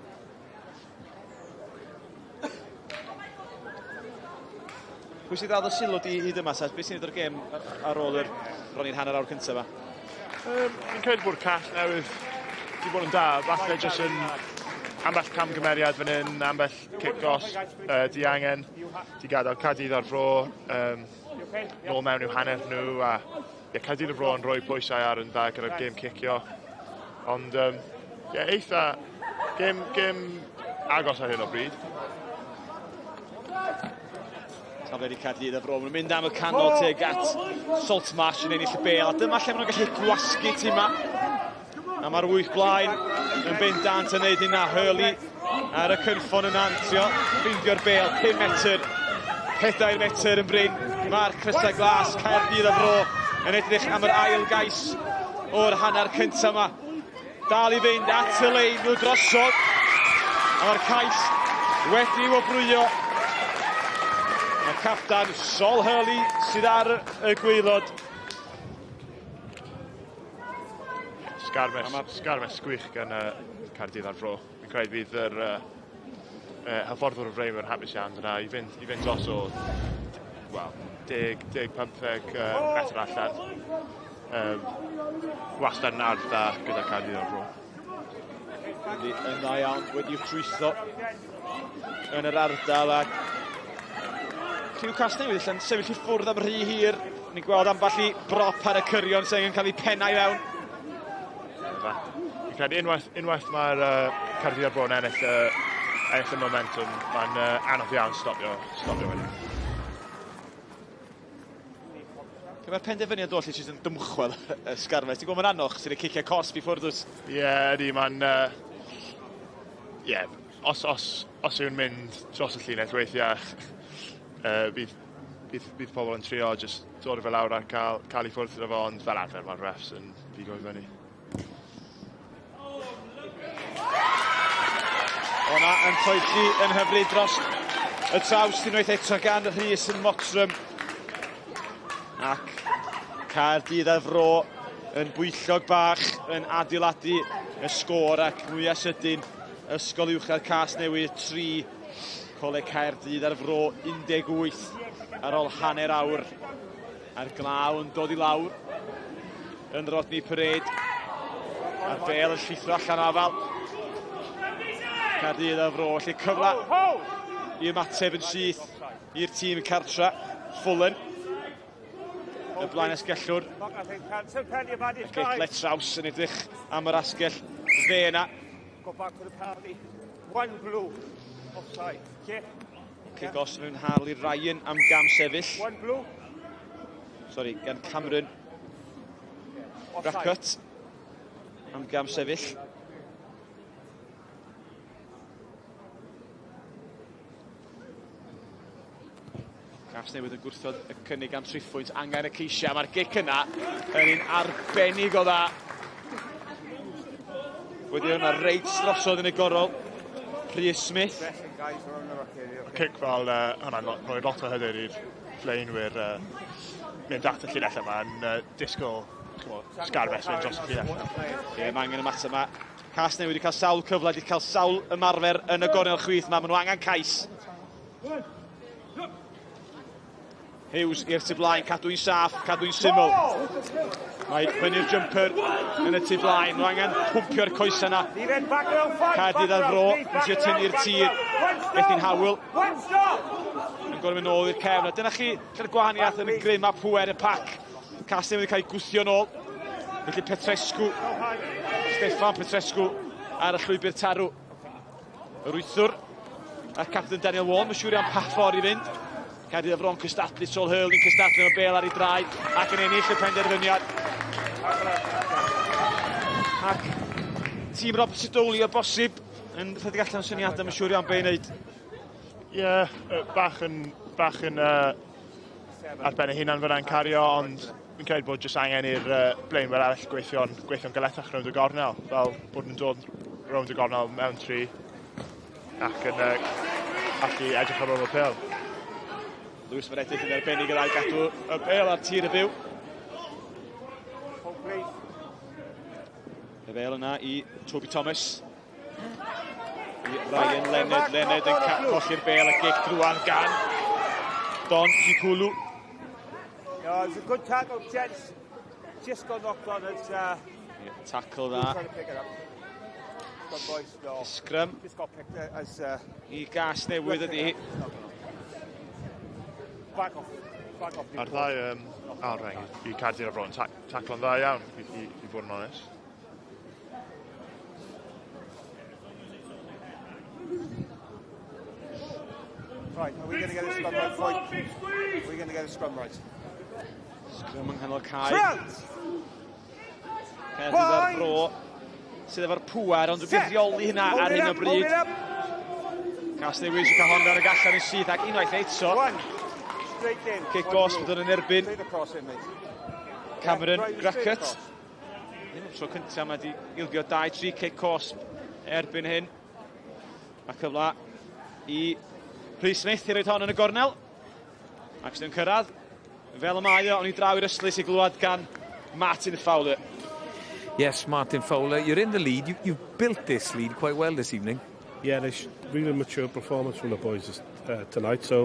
Pwy sydd ddal y sylw di hyd yma, Seth? Beth sy'n neud o'r gêm ar ôl bron i'r hanner awr cyntaf yma? Fi'n credu bod Casnewydd wedi bod yn da. Falle jyst yn ambell camgymeriad fan hyn, ambell kick-goss di angen. Di gadael Caerdydd ar Bro, nôl mewn i'w hanner nhw. A Caerdydd ar Bro yn rhoi pwysau ar yn dda gyda'r gêm cicio. Ond eitha gêm agos ar hyn o bryd. Tafliad I Caerdydd ar Bro. Maen nhw'n mynd am y canol teg at Saltmarsh yn ennill y bêl. A dyma lle maen nhw'n gallu gwasgu tîm yma. A mae'r wyth blaen yn bendant yn neud hynna. Hurley ar y cynffon yn antio. Ffeindio'r bêl, 5 metr. 4 metr yn bryn. Mae'r crysau glas Caerdydd ar Bro yn edrych am yr ail gais o'r hanner cyntaf yma. Dal i fynd at y lein nhw drosodd. A mae'r cais wedi wobrwyo. Mae capdan Sol Hurley sydd ar y gwaelod. Sgarmes gwych gan Caerdydd ar Fro. Fi'n credu bydd yr hyfforddwr y Freim yn hapus iawn yna i fynd os o 10-15 metr allan. Wastad yn ardd dda gyda Caerdydd ar Fro. Yn dda iawn wedi'w trwytho yn yr ardal ac Lliw Casnewydd yn sefyll i ffwrdd am rhy hir. Ni'n gweld amball i brop ar y cyrion sy'n cael ei pennau fewn. Fi'n credu unwaith mae'r Caerdydd ar Fro yn ennill y momentum, mae'n anodd iawn stopio wedyn. Mae'r penderfyniad oll sydd yn dymchwel y Sgarmes. Ti'n gwybod mae'n anoch sydd yn cicio cosb i ffwrdd wrth? Ie, ydy, mae'n... os yw'n mynd dros y llinell weithiau, bydd pobl yn trio jyst dod fel lawr a cael ei ffwrdd iddo fo, ond fel arfer mae'r refs yn bigo i fyny. O'na yn troedlu yn hyfryd dros y traws unwaith eto gan Rhys yn Mottram. Ac Caerdydd ar Fro yn bwyllog bach yn adeiladu y sgôr ac mwyaf sydyn Ysgol Uwchradd Casnewydd 3, Coleg Caerdydd ar Fro 18 ar ôl hanner awr. A'r glaw yn dod i lawr yn Rodney Parade. A'r bel yn llithro allan afal. Caerdydd ar Fro, lle cyfle i ymateb yn syth i'r tîm cartra, Fullen. Y blaen asgellwr. Geit Letraws yn edrych am yr asgell dde yna. Cigos mewn Harley Ryan am gam sefyll. Sori, gan Cameron Brackett am gam sefyll. Casnewydd yn gwrthod y cynnig am 3 pwynt, angen y ceisiau. Mae'r gic yna yn un arbennig o dda. Wedi hwnna reit drosodd yn y gorol. Rhys Smith. Y cic fel hwnna'n rhoi lot o hyder i'r fleinwyr mynd at y llinell yma yn disgwyl Sgarmes fynd dros y llinell. Ie, mae angen y mat yma. Casnewydd wedi cael sawl cyfle, wedi cael sawl ymarfer yn y gornel chwith yma. Maen nhw angen cais. Hughes i'r tu blaen, cadw'n saff, cadw'n syml. Mae fyny'r jumper yn y tu blaen. Nhw angen pwmpio'r coesau yna. Caerdydd ar Fro, yn trio tynnu'r tir. Beth i'n hawl. Yn gorau mynd nôl i'r cefn. Dyna chi lle gwahaniaeth yn y grym a pwer y pac. Casnewydd wedi cael ei gwthio nôl. Felly Petrescu, Steffan Petrescu ar y llwybr tarw. Yr wythwr, a captain Daniel Wall, mae'n siŵr iawn pa ffordd i fynd. Caerdydd ar Fro'n cystadlu, Sol Hurley'n cystadlu mewn bel ar ei draed ac yn ennill y penderfyniad. Ac tîm Rob Sidoli o bosib yn rhedeg allan syniadau, mae'n siŵr iawn be i wneud. Ie, bach yn arbennig hunan fyna'n cario, ond fi'n credu bod jyst angen i'r blaenwyr arall gweithio'n galetach rownd y gornel, fel bod yn dod rownd y gornel mewn 3 ac yn allu edrych ar ôl y pêl. Lewis Feredydd yn arbennig y ddau gadw y bel ar tir y byw. Y bel yna i Toby Thomas. I Ryan Leonard. Leonard yn colli'r bel a gic drwan gan Don Gipulu. Yeah, it was a good tackle, gents. Just got knocked on it. Tackle dda. Scrum i Casnewydd ydi. Mae'r ddau alreng i Caerdydd ar Fro yn taclo'n dda iawn, i fod yn onest. Right, are we going to get a scrum right, Floyd? Are we going to get a scrum right? Scrum yng nghanol cae. Caerdydd ar Fro sydd efo'r pŵer, ond dwi'n rheoli hynna ar hyn o bryd. Casnewydd sy'n cael hon ar y gallan yn syth ac unwaith eto. Cic os bod yn erbyn. Cameron Grackett. Tro cyntaf mae wedi ildio 2-3 kick cosp erbyn hyn. A cyfla i Rhys Smith i roed hon yn y gornel. Ac sy'n cyrraedd. Fel y mae o, ond i draw i'r yslys i glwad gan Martin Fowler. Yes, Martin Fowler, you're in the lead. You've built this lead quite well this evening. Yeah, there's really mature performance from the boys tonight. So,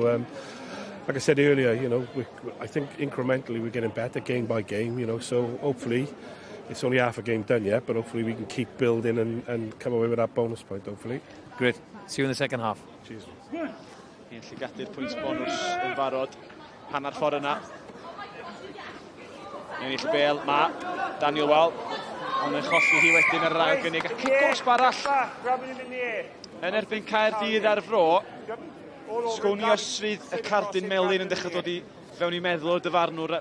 like I said earlier, you know, I think incrementally we're getting better game by game, you know, so hopefully it's only half a game done yet, but hopefully we can keep building and come away with that bonus point, hopefully. Great. See you in the second half. Cheers. I'n llygadu'r pwynt bonus yn barod. Hanner ffordd yna. Ennill y bel, Daniel Wall. Ond yn cholli hi wedyn ar yr ail gynnig. A kick-off arall. Yn erbyn Caerdydd ar fro. Sgwni os fydd y cardyn melyn yn dechrau dod i fewn i meddwl o dyfarnwr.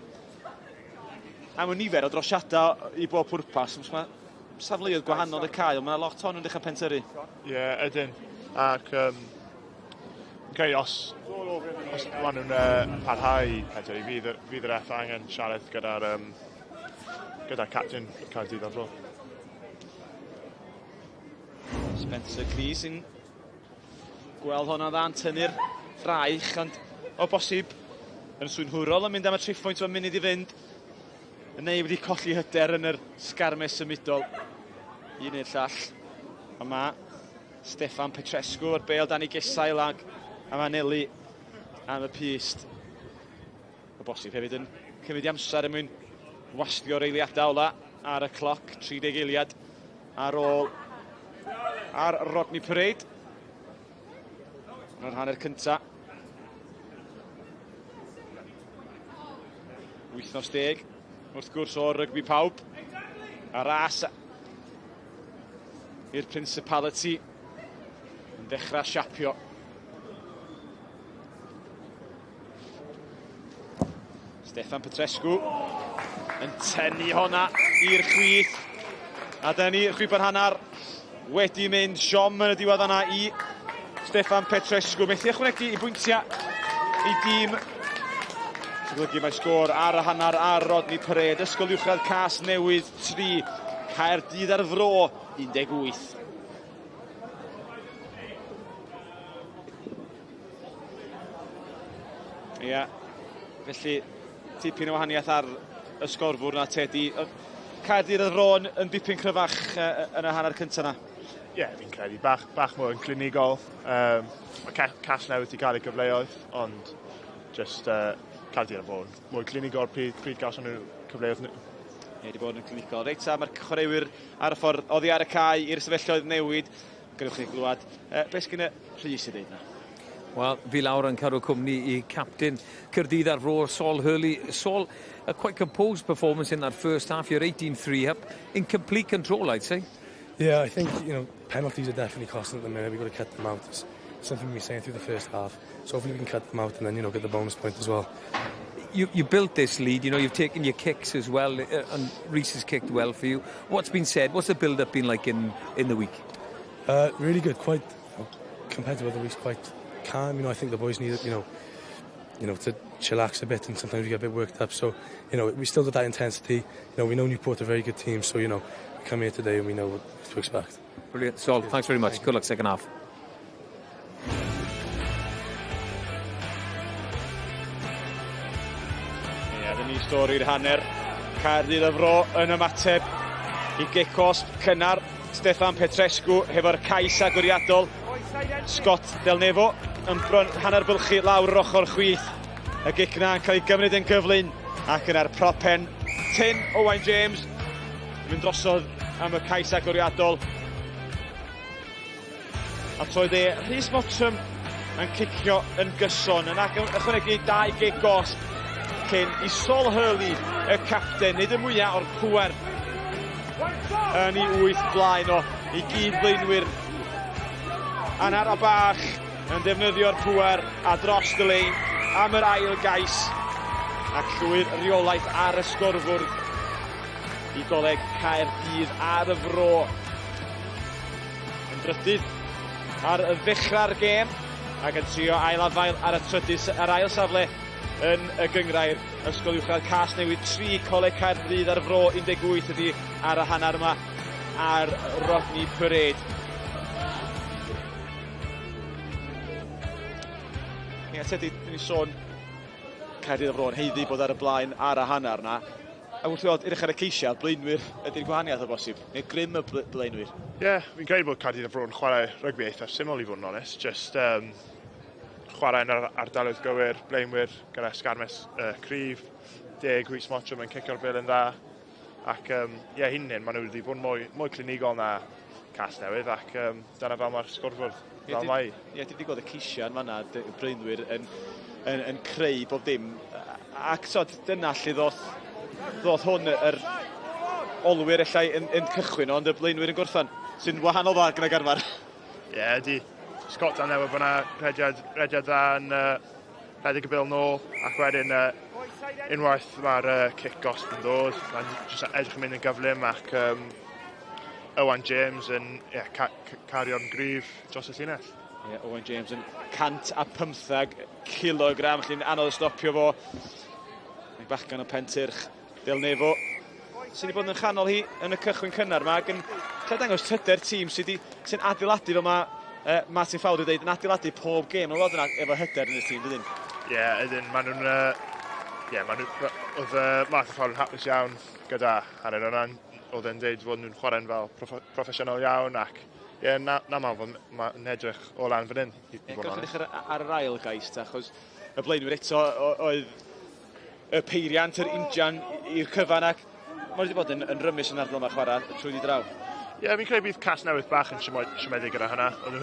Am y nifer o drosiadau i bob pwrpas. Mae safleoedd gwahanol y cael. Mae lot hon yn dechrau pentyru. Ie, ydyn. Ac os maen nhw'n parhau pentyru, fydd yr effa angen siarad gyda'r captain Caerdydd ar fro. Spencer Cleese sy'n gweld hwnna dda'n tynnu'r fraich, ond o bosib yn swynhwrol yn mynd am y triffwynt o'n munud i fynd. Neu wedi colli hyder yn yr sgarmes symudol. Un i'r llall. A ma Steffan Petrescu o'r bel dan ei gesail ag a ma Nelly am y pyst. O bosib hefyd yn cymryd i amser yn mwyn wastio'r eiliadau ola ar y cloc. 30 eiliad ar ôl ar Rodney Parade. Yn yr hanner cynta. Wythnos 10. Wrth gwrs o'r rygbi pawb. A ras i'r Principality yn dechrau siapio. Steffan Petrescu yn tynnu honna i'r chwith. A dyna ni, chwip ar hannar wedi mynd. Siom yn y diwedd yna i Steffan Petrescu. Methu ychwanegu i bwyntiau i dîm. Sy'n golygu mae sgôr ar y hannar ar Rodney Parade. Ysgol Uwchradd Casnewydd 3. Caerdydd ar fro 18. Ia, felly tipyn o wahaniaeth ar y sgorfwr na Tedi. Caerdydd ar fro yn dipyn cryfach yn y hanner cyntaf na. Ie, fi'n credu bach mwy yn clinigol. Mae Casnewydd wedi cael ei gyfleoedd, ond just Caerdydd ar fro mwy clinigol pryd gawson nhw cyfleoedd nhw. Ie, wedi bod yn clinigol. Reit, mae'r chwaraewyr ar y ffordd oddi ar y cae i'r sefyllioedd newid. Gynwch chi glwad. Beth sgyn y Rhys i ddeud na? Wel, fi lawr yn cadw cwmni i captain Caerdydd ar fro, Saul Hurley. Saul, a quite composed performance in that first half. You're 18-3 up. In complete control, I'd say. Yeah, I think, you know, penalties are definitely costing at the minute. We've got to cut them out. It's something we've been saying through the first half. So hopefully we can cut them out and then, you know, get the bonus point as well. You built this lead, you know, you've taken your kicks as well, and Rhys has kicked well for you. What's been said? What's the build-up been like in the week? Really good, quite, compared to other weeks, quite calm. You know, I think the boys need, you know, to chillax a bit, and sometimes we get a bit worked up. So, you know, we still got that intensity. You know, we know Newport are a very good team, so, you know, we come here today and we know what to expect. Brilliant. Saul, thanks very much. Good luck second half. Dyna ni stori'r hanner. Caerdydd y fro yn ymateb i gic-osb cynnar Steffan Petrescu hefo'r cais agoriadol. Scott Del Nevo yn bron hanner bylchu lawr yr ochr chwith. Y gic na yn cael ei gymryd yn gyflym ac yna'r propen Tin Owain James mynd drosodd am y cais agoriadol. A toedd Rhys Mottram yn cicio yn gyson yn ychwanegu 2 gic-osb cyn i Saul Hurley, y capten, nid y mwyaf o'r pŵer yn ei 8 blaen o i gyd blaenwyr anar o bach yn defnyddio'r pŵer a dros y lein am yr ail gais ac llwyr reolaeth ar y sgorfwrdd i Coleg Caerdydd ar y fro yn drydydd ar y ddechrau'r gêm ac yn trio ailafael ar y ail safle yn y gyngrair Ysgol Uwchradd Casnewydd 3, Coleg Caerdydd ar y fro 18 ydi ar y hanner yma ar Rodney Parade. Ie, tydi, ni sôn Caerdydd y fro yn heiddi bod ar y blaen ar y hanner yna. A wrth weld, edrych ar y ceisiau, blaenwyr ydy'r gwahaniaeth o bosib, neu grym y blaenwyr. Ie, fi'n credu bod Caerdydd y fro yn chwarae rygbi eitha syml i fod yn onest. Just chwarae yn yr ardaloedd gywir, blaenwyr gyda sgarmes cryf, 10 Rhys Mottram yn cicio'r bil yn dda. Ac ie, hynny, maen nhw wedi bod mwy clinigol na Casnewydd ac dyna fel mae'r sgorfwrdd fel mai. Ie, ti wedi gweld y ceisiau yn fanna, y blaenwyr yn creu bob dim. Ac dyna lle ddoth hwn yr olwyr allai yn cychwyn, ond y blaenwyr yn gwrthon, sy'n wahanol dda gyda garfar. Ie, ydi. Scott dan newid bod yna rediad dda yn rhedeg y bil nôl, ac wedyn unwaith mae'r kick gosb yn dod, mae'n jyst edrych yn mynd yn gyflym ac Owen James yn cario'n gryf dros y llinell. Ie, Owen James yn 115 kilogram, lle'n anodd y stopio fo. Mae bachgan o Pentyrch, Del Nefo, sydd wedi bod yn chanol hi yn y cychwyn cynnar yma, ac yn cael dangos tryder tîm sy'n adeiladu fel mae Martin Fawd wedi dweud, yn adeiladu pob gêm, ond oedd yna efo hyder yn y tîm, dydyn? Ie, ydyn, maen nhw'n... oedd Martin Fawd yn hapus iawn gyda hanner yna, oedd e'n dweud fod nhw'n chwarae'n fel proffesiynol iawn, ac ie, na ma'n fod mae'n edrych o lan fan hyn. Gwrdd chi ar yr ail gais, achos y blaenwyr eto oedd y peiriant, yr injan i'r cyfan, ac mae wedi bod yn rymus yn ardal yma chwarae trwy di draw. Ie, fi'n credu bydd Casnewydd bach yn siomedig gyda hynna. O'n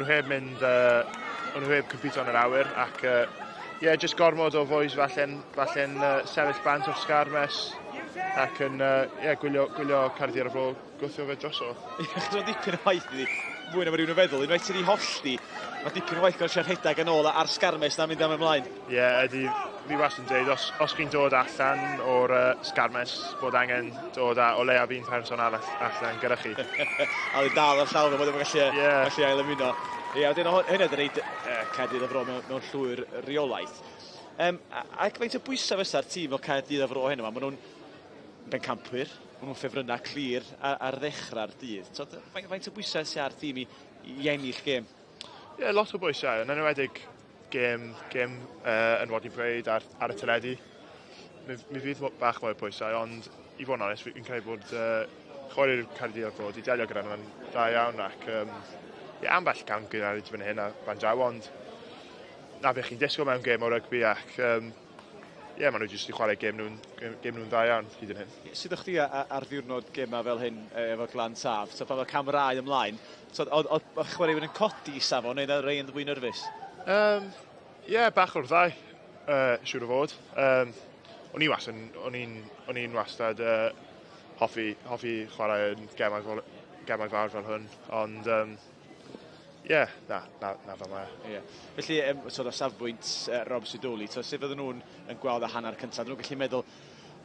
nhw heb cympito yn yr awyr, ac ie, jyst gormod o fwys falle'n sefyll bant o'r sgarmes, ac yn gwylio Caerdydd ar y fro gwthio fe droso. Ie, chos oedd dipyn o waith iddi, mwy na mae rhywun yn feddwl, unwaith sydd wedi holli, mae dipyn o waith gael siarad rhedeg yn ôl ar sgarmes na mynd am ymlaen. Ie, ydy, fi wastad yn dweud, os chi'n dod allan o'r sgarmes, bod angen dod o leiaf un person allan gyda chi. A wedi dal ar llaw fe, bod ddim yn gallu ail ymuno. Ie, a hynny ydy'n reid Caerdydd y fro mewn llwyr reolaeth. Ac faint o bwysau fysa'r tîm o Caerdydd y fro hyn yma, maen nhw'n bencampwyr, maen nhw'n ffefrynnau clir ar ddechrau'r dydd. Faint o bwysau sy'n ar tîm i ennill gêm? Ie, lot o bwysau, yn enwedig gêm yn Rodney Parade ar y teledu. Mi fydd bach mwy o bwysau, ond i fod yn onest, fi'n credu bod chwarae'r Caerdydd y fro wedi delio gyda nhw'n dda iawn, ac ambell cam gyda'r ydyn hyn a fan draw, ond na fe chi'n disgwyl mewn gêm o rygbi, ac maen nhw jyst i chwarae gêm nhw'n dda iawn hyd yn hyn. Sut o'ch chi ar ddiwrnod gema fel hyn efo Glan Taf? Pan mae'r camerâu ymlaen, oedd chwaraewyr yn codi safon neu rei yn fwy nyrfus? Ie, bach o'r ddau, siŵr o fod. O'n i'n wastad hoffi chwarae yn gemau fawr fel hwn, ond ie, na fel mae. Felly, o safbwynt Rob Sidoli, sut fydden nhw'n gweld y hanner cyntaf? Nhw'n gallu meddwl,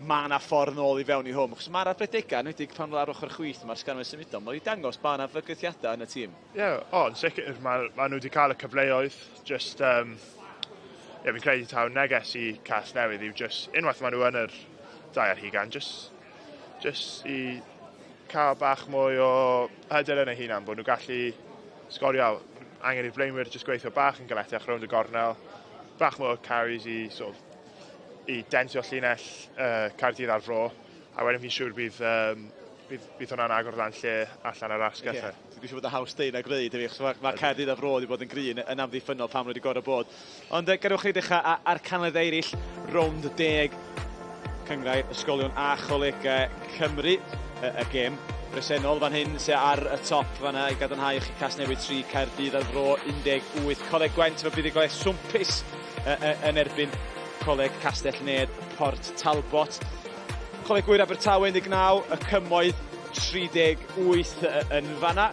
mae yna ffordd nôl i fewn i hwm. Chos mae'r arbedegau, nwedig pan ar ochr chwith, mae'r sgarmes symudol, mae'n dangos ba yna fygythiadau yn y tîm. Ie, yn sicr, mae nhw wedi cael y cyfleoedd, just, fi'n credu taw neges i Casnewydd yw just, unwaith mae nhw yn yr dau ar hugan, just i cael bach mwy o hyder yn y hunan, bod nhw gallu sgorio, angen i'r blaenwyr jyst gweithio bach yn galetach rownd y gornel, bach mwy o carries i dentio llinell Caerdydd ar fro, a wedyn fi'n siŵr bydd hwnna'n agor dan lle allan yr asgell. Dwi'n siŵr bod y haws deud na greu, mae Caerdydd ar fro wedi bod yn grin yn amddiffynol pan wedi gorau bod. Ond gadewch chi ddechrau ar canlydd eiryll, rownd 10, cyngrau ysgolion a cholegau Cymru, y gêm bresennol fan hyn sy'n ar y top fanna i gadarnhau chi Casnewydd 3, Caerdydd ar fro 18, Coleg Gwent fe bydd i golau swmpus yn erbyn Coleg Castell Nedd, Port Talbot. Coleg Gwyr Abertawe 19, y Cymoedd 38 yn fanna.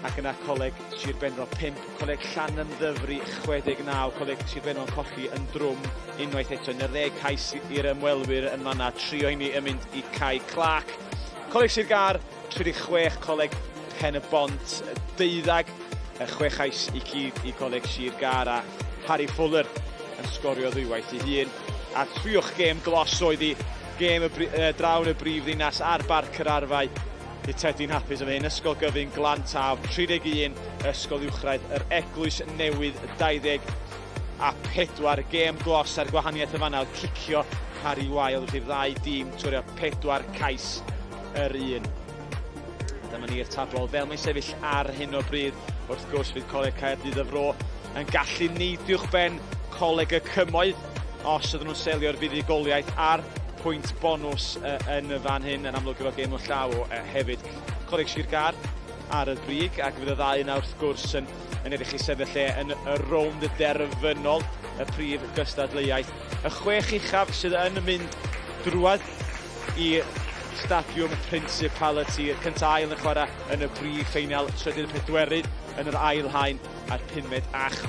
Ac yna Coleg Sir Benfro 5, Coleg Llanymddyfri 69, Coleg Sir Benfro yn colli yn drwm unwaith eto. 10 cais i'r ymwelwyr yn fanna, 3 o hynny yn mynd i Cai Clark. Coleg Sir Gar 36, Coleg Pen y Bont 12, 6 cais i Coleg Sir Gar a Harry Fuller yn sgorio ddwywaith i hun. A triwch gêm glos oedd i gêm drawn y brif ddinas ar barc yr arfau. I Tedi'n hapus am hyn, Ysgol Gyfun, Glan Taf, 31, Ysgol Uwchradd, yr Eglwys Newydd, 24. Gêm glos ar gwahaniaeth y fanna, cicio Harry Weil, wrth i'r ddau dîm twrio 4 cais yr un. Dyma ni'r tablol fel mae'n sefyll ar hyn o bryd. Wrth gwrs fydd Coleg Caerdydd y Fro yn gallu neidiwch ben Coleg y Cymoedd os ydyn nhw'n selio'r fuddugoliaeth a'r pwynt bonws yn y fan hyn yn amlwg efo gêm o llaw hefyd. Coleg Sir Gar ar y brig ac fydd y ddau yna wrth gwrs yn edrych i sefyll lle yn y rownd derfynol y prif gystadleuaeth. Y 6 uchaf sydd yn mynd drwad i Stadiwm Principality. Cynta ail yn chwarae yn y brif ffeinal, trydydd pedwerydd yn yr ail haen a'r 5 a 6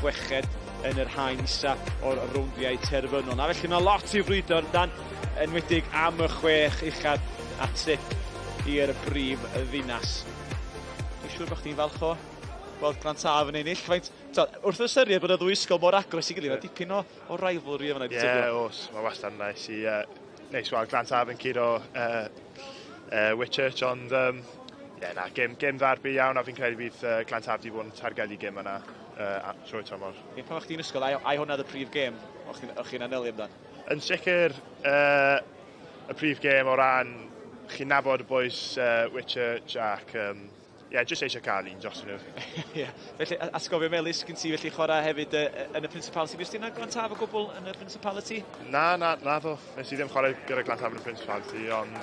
yn yr haen isa o'r rowndiau terfynol. Na felly mae lot i frwydro dan enwedig am y 6 uchaf a trip i'r brif ddinas. Dwi'n siŵr bod chdi'n falch o gweld Glan Taf yn ennill. Wrth ystyried bod y ddwy ysgol mor agos i gilydd, dipyn o rivalry yma. Ie, oes, mae wastad neis i weld Glan Taf yn curo Whitchurch, ond gêm ddarbu iawn a fi'n credu bydd Glan Taf wedi bod yn targedu gêm yna trwy tymor. Pan o'ch chdi'n ysgol, ai hwnna'r prif gêm o'ch chi'n anelu amdan? Yn sicr, y prif gêm o ran chi'n nabod y boes Whitchurch ac jyst eisiau cael un dros nhw. Felly, atgofio Melys, gyn ti felly chwarae hefyd yn y Principality. Fes ti'n Glan Taf o gwbl yn y Principality? Na ddo. Nes i ddim chwarae gyda Glan Taf yn y Principality, ond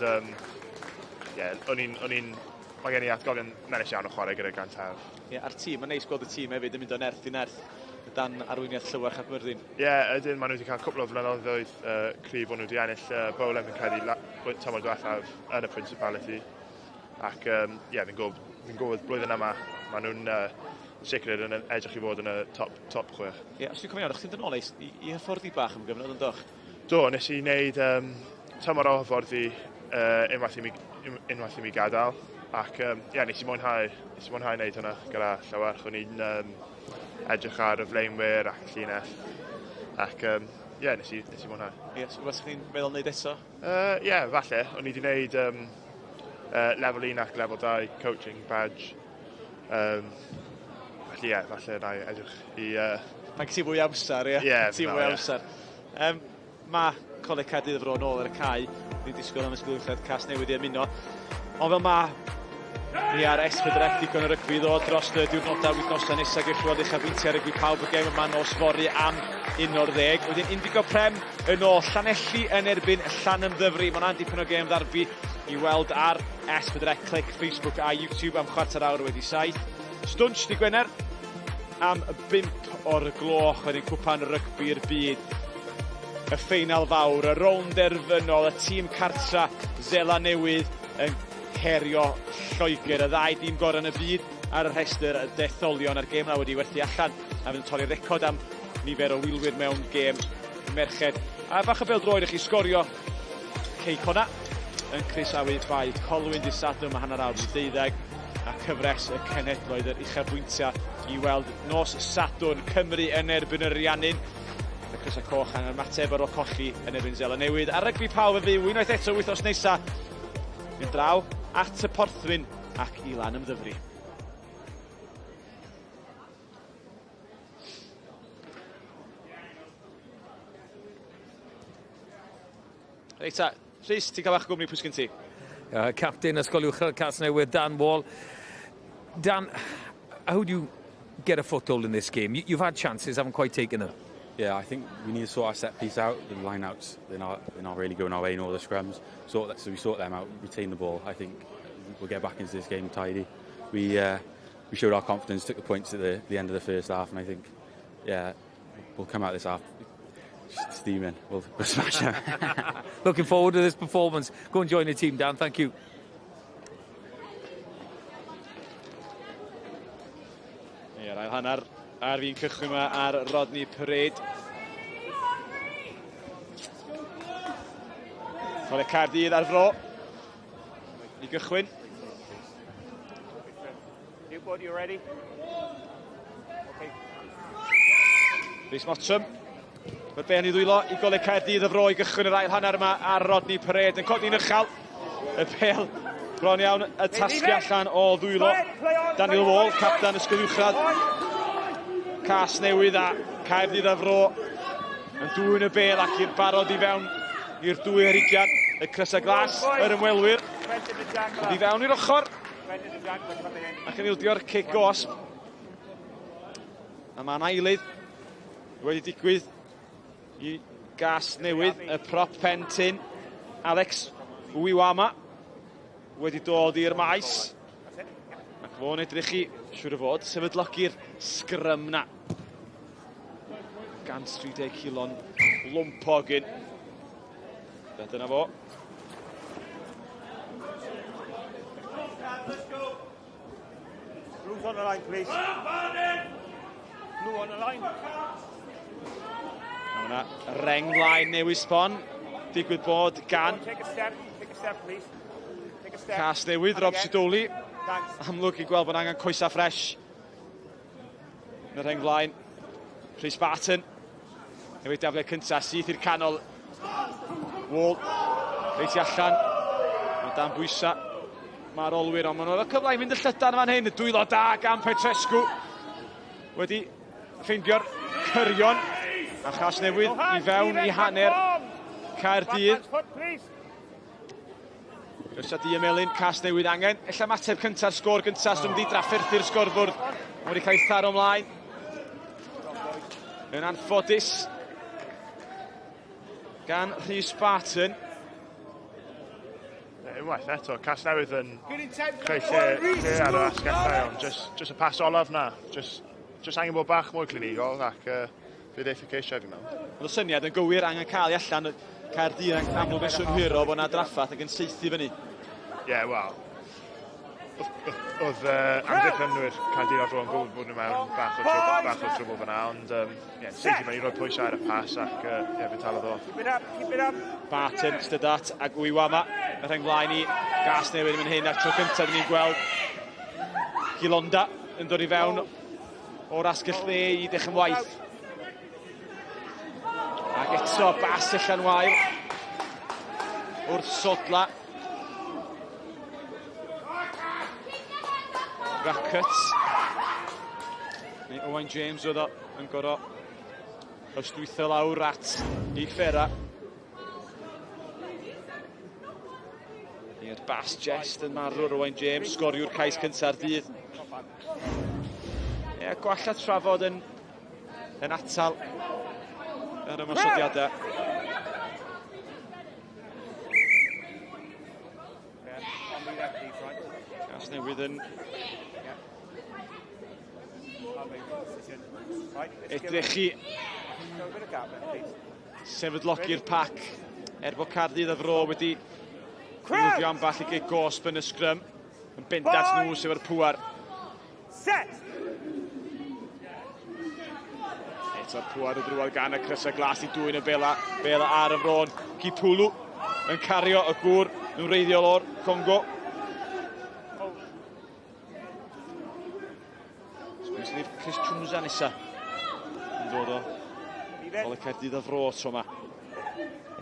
mae gen i atgofion melys iawn o chwarae gyda Glan Taf. A'r tîm, mae'n neis gweld y tîm hefyd yn mynd o nerth i nerth dan arweiniad Llywarch ac Myrddin. Ydyn, maen nhw wedi cael cwpl o flynyddoedd cryf o'n nhw wedi ennill bowlen fi'n credu tymor diwethaf yn y Principality. Ac fi'n gwybod blwyddyn yma, maen nhw'n sicr yn edrych i fod yn y top 6. Os dwi'n cofio, o'ch chi'n dynol i hyfforddi bach am gyfnod yn doch? Do, nes i wneud tymor o hyfforddi unwaith i mi gadael. Ac nes i mwynhau wneud hwnna gyda Llywarch. O'n i'n edrych ar y flaenwyr ac llinell. Ac nes i mwynhau. So beth chi'n meddwl wneud eto? Falle. O'n i wedi wneud level 1 ac level 2 coaching badge. Felly falle na i edrych i... Mae'n ti fwy amser, ie? Ti fwy amser. Mae Coleg Caerdydd y Fro nôl ar y cae. Ni'n disgwyl am Ysgol Uwchradd Casnewydd i ymuno. Ond fel ni ar S4C digon o rygbi ddod dros y diwrnodau wythnosau nesaf gellwad uchafbwyntio Rygbi Pawb y gêm yma nos fori am 11. Wedyn Indigo Prem yn ôl Llanelli yn erbyn Llanymddyfri. Mae'n dipyn o gêm ddarbu i weld ar S4C, clic Facebook a YouTube am 4 wedi 7. Stwnch di Gwener am 5 o'r gloch wedyn cwpan rygbi'r byd. Y ffeinal fawr, y rownd derfynol, y tîm cartra Zela Newydd yn herio Lloegr, y ddau dîm gorau yn y byd ar y rhestr detholion. A'r gêm yna wedi werthu allan a fydd yn torri record am nifer o wilwyr mewn gêm merched. A bach o bêl-droed i chi sgorio ceic honna yn croesawu baedd Colwyn dydd Sadwrn, mae hanner awr 12 a cyfres y cenhedloedd yr uchafbwyntiau i weld nos Sadwrn Cymru yn erbyn yr Rhiannin. Y Crys a Coch yn ymateb ar ôl colli yn erbyn Zela Newydd. A Rygbi Pawb yn fyw unwaith eto wythnos nesaf. Yn draw at y Porthwyn ac i Llanymddyfri. Reita, Rhys, ti'n cael bach o gwmni pwy sgyn ti? Captain Ysgol Uwchradd Casnewydd, Dan Wall. Dan, how do you get a foothold in this game? You've had chances, haven't quite taken them. Yeah, I think we need to sort our set piece out. The line-outs, they're not really going our way in all the scrums. So we sort them out, retain the ball. I think we'll get back into this game tidy. We showed our confidence, took the points at the end of the first half, and I think, we'll come out this half steaming. We'll smash them. Looking forward to this performance. Go and join the team, Dan. Thank you. A'r ail hanner ar fi'n cychwyn yma ar Rodney Parade. Coleg Caerdydd ar Fro. I gychwyn. Newport, you ready? Okay. Rhys Mottram. Mae'r ben i ddwylo i Coleg Caerdydd y fro i gychwyn yr ail hanner yma ar Rodney Parade yn codi'n uchel. Y bel bron iawn y tasgu allan o ddwylo. Daniel Wall, capten Ysgol Uwchradd. Casnewydd a Caerdydd y fro yn dwy'n y bel ac i'r barod i fewn i'r dwy herigian. Y crysau glas, yr ymwelwyr. I fewn i'r ochr. Ac yn ildio'r cic gosb. A mae'n eilydd wedi digwydd i Casnewydd, y prop pentyn. Alex Uwchradd wedi dod i'r maes. Ac fo'n edrych i, siwr o fod, sefydlogi'r sgrym na. Gan 30 kilon lwmpogyn. Dyna fo. Blues on the line, please. Blue on the line. Yna reng line newydd sbon. Digwydd bod gan Take a step, please. Take a step. Casnewydd, Rob Sidoli. Amlwg i gweld bod angen coesa ffres. Yn y reng line. Rhys Barton. Newid dafle cyntaf, syth i'r canol. Wall. Reit i allan. Mae dan bwysa. Mae'r olwyr, ond maen nhw'n cyfle i fynd y llydan fan hyn. Y dwylo da gan Petrescu. Wedi ffeindio'r cyrion. A Casnewydd i fewn i hanner Caerdydd. Gyrsia di ymelyn, Casnewydd angen. Ella mateb cynta'r sgôr gyntaf, sy'n wedi drafferthu'r sgorbwrdd. Mae wedi cael ei tharo ymlaen. Yn anffodus. Gan Rhys Barton. Unwaith eto, Casnewydd yn creu lle ar y asgellau, ond just y pas olaf na. Just angen bod bach mwy clinigol ac bydd efficacia fi mewn. Oedd y syniad yn gywir angen cael ei allan. Caerdydd yn amlwg yn synhwyrol bod yna draffath ac yn seithi fyny. Ie, wel. Oedd amddiffynwyr Caerdydd a fro yn gwybod bod nhw mewn bach o trwbl fyna, ond seithi fyny i roi pwysau ar y pas ac fe talodd o. Keep it up. Barton, Stydat ac Uwchradd. Y rheng blaen i Casnewydd yn mynd hyn ar tro cyntaf ni'n gweld Gilonda yn dod i fewn o'r asgell dde i ddech yn waith. Ac eto bas allan wael wrth sodla. Rackets. Neu Owain James oedd o yn gorau ystwytho lawr at i Ffera. I'r bas jest yn marw'r Owain James, sgoriwr cais cynta'r dydd. Gwalla trafod yn atal yr ymosodiadau. Casnewydd yn edrych i sefydlogi'r pac bod Caerdydd y fro wedi gwyldio amball i gei gosb yn y sgrym yn bendant nhw sef yr pŵar. Eto'r pŵar o drwad gan y crysau glas i dwy'n y bela ar y fron. Kipulu yn cario y gŵr nhw'n reiddiol o'r Congo. Sgwrs Chris Chunza nesa yn dod o Coleg Caerdydd y fro tro yma.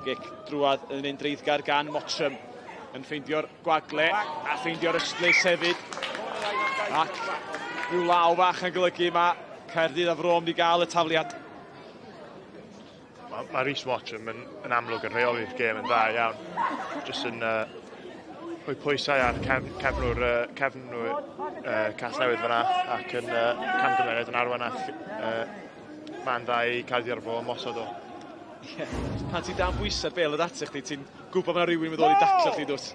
Gic drwad yn un dreiddgar gan Mottram yn ffeindio'r gwagle a ffeindio'r ystlys hefyd. Ac rhyw law bach yn golygu mae Caerdydd a fro wedi gael y tafliad. Mae Rhys Mottram yn amlwg yn rheoli'r gêm yn dda iawn. Jyst yn rhoi pwysau ar cefnwr Casnewydd fyna ac yn camgymeriad yn arwain man dda i Caerdydd ar fo mosod o. Pan ti dan bwysau'r bel y data chdi, ti'n gwybod mae yw'n mynd ôl i daclo chdi dwt?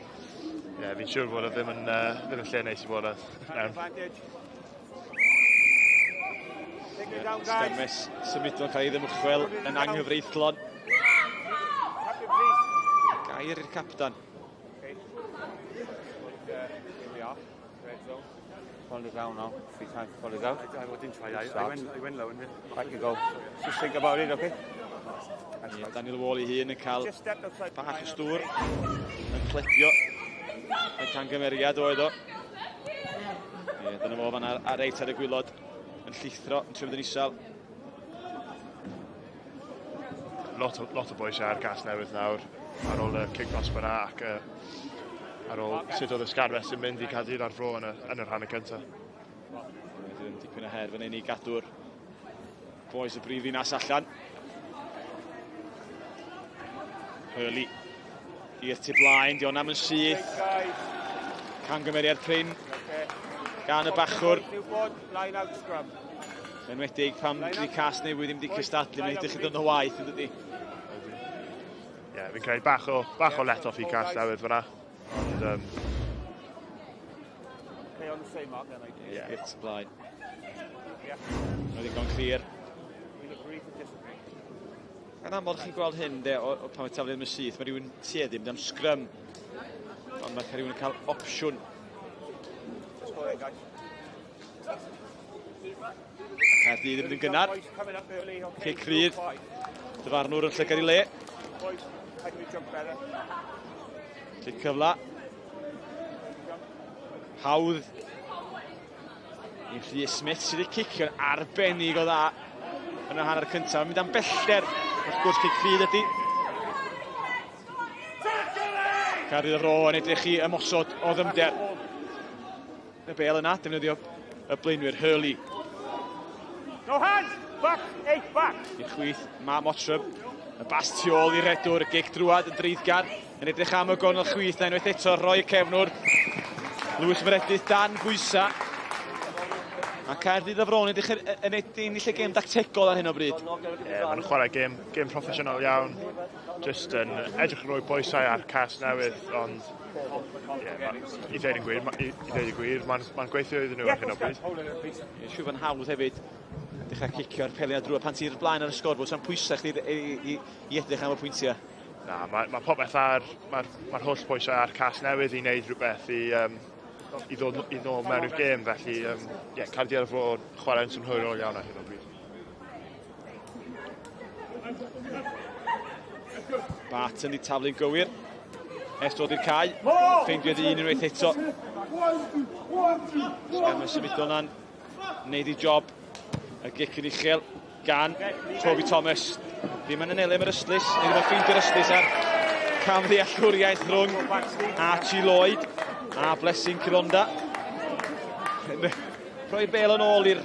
Ie, fi'n siŵr bod o ddim yn lle neis i bod o. Stemmes symudol cael ei ddymchwel yn anghyfreithlon. Gair i'r captan. Follow it down now. 3 times. Follow it out. I didn't try that. I went low. Right, you go. Just think about it, okay? Daniel Wall i hun yn cael bach o stwr yn clepio y cangymeriad oedd o. Dyna fo fan ar reit ar y gwylod yn llithro yn trefod yn isel. lot o bwysau ar Casnewydd nawr ar ôl y kick dros fyna ac ar ôl sut oedd y sgarfau sy'n mynd I Caerdydd ar fro yn y rhan y cyntaf. Wedyn dipyn o her fan hyn I gadw'r boys y brif ddinas allan. Hurley i'r tu blaen, di hwnna'n syth. Camgymeriad prin gan y bachwr. Enwedig pam di Casnewydd ddim wedi cystadlu, mae'n edrych I ddod o waith, yn dydi? Ie, fi'n credu bach o let-off I Casnewydd fyna. Ond, Ie, i'r tu blaen. Mae'n ddigon clir. Yn aml chi'n gweld hyn, pan mae taflu yn y syth, mae rhywun tueddu mynd am sgrym. Ond mae rhywun yn cael opsiwn. Caerdydd yn mynd yn gynnar. Cic rhydd. Dyfarnwr yn llygad I le. Cic cyfla. Hawdd. I Rhys Smith sydd wedi cicio'n arbennig o dda yn y hanner cyntaf. Mae'n mynd am bellter. Wrth gwrs cic rhydd ydy. Caerdydd y fro yn edrych I ymosod o ddymder. Y bel yna, defnyddio y blaenwyr Hurley. No hands! Back! 8 back! I'r chwith, Ma Mottram. Y bas tu ôl I redwr, y gic drwad yn dreiddgar. Yn edrych am y gon o'r chwith, na unwaith eto rhoi y cefnwr. Lewis Meredydd dan bwysa. A Caerdydd y fro yn edrych yn ennill y gêm dactegol ar hyn o bryd. Ie, maen nhw'n chwarae gêm proffesiynol iawn. Just yn edrych yn rhoi bwysau ar Casnewydd, ond I ddweud yn gwir, mae'n gweithio iddyn nhw ar hyn o bryd. Siw fan hawdd hefyd, dechrau cicio'r peliad drwy pan ti'r blaen ar y sgorbwr, sa'n pwysau chdi I edrych am y pwyntiau? Na, mae popeth mae'r holl bwysau ar Casnewydd I wneud rhywbeth I ddod mewn i'r gêm, felly Caerdydd y fro chwarae'n synhwyrol iawn ar hyn o bryd. Barton I taflu'n gywir. Dod i'r cae. Ffeindio un unwaith eto. Sgan y symudol na'n wneud I job. Y gic yn uchel gan Toby Thomas. Ddim yn anelu am yr ystlys. Neu ddim yn ffeindio'r ystlys ar camddeallwriaeth rhwng Archie Lloyd a Blessing Cironda. Rhoi bel yn ôl i'r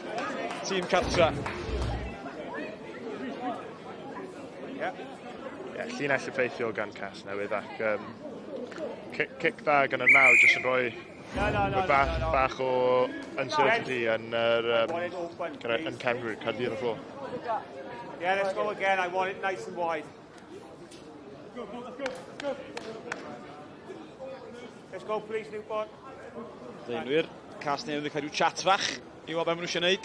tîm cartra. Llinell effeithiol gan Casnewydd ac cic dda gan y naw jyst yn rhoi bach o uncertainty yn Cymru, Caerdydd y fro. Yeah, let's go again. I want it nice and wide. Let's go, please, Newport. Blaenwyr, Casnewydd yn cael rhyw chat fach I weld beth maen nhw eisiau gwneud.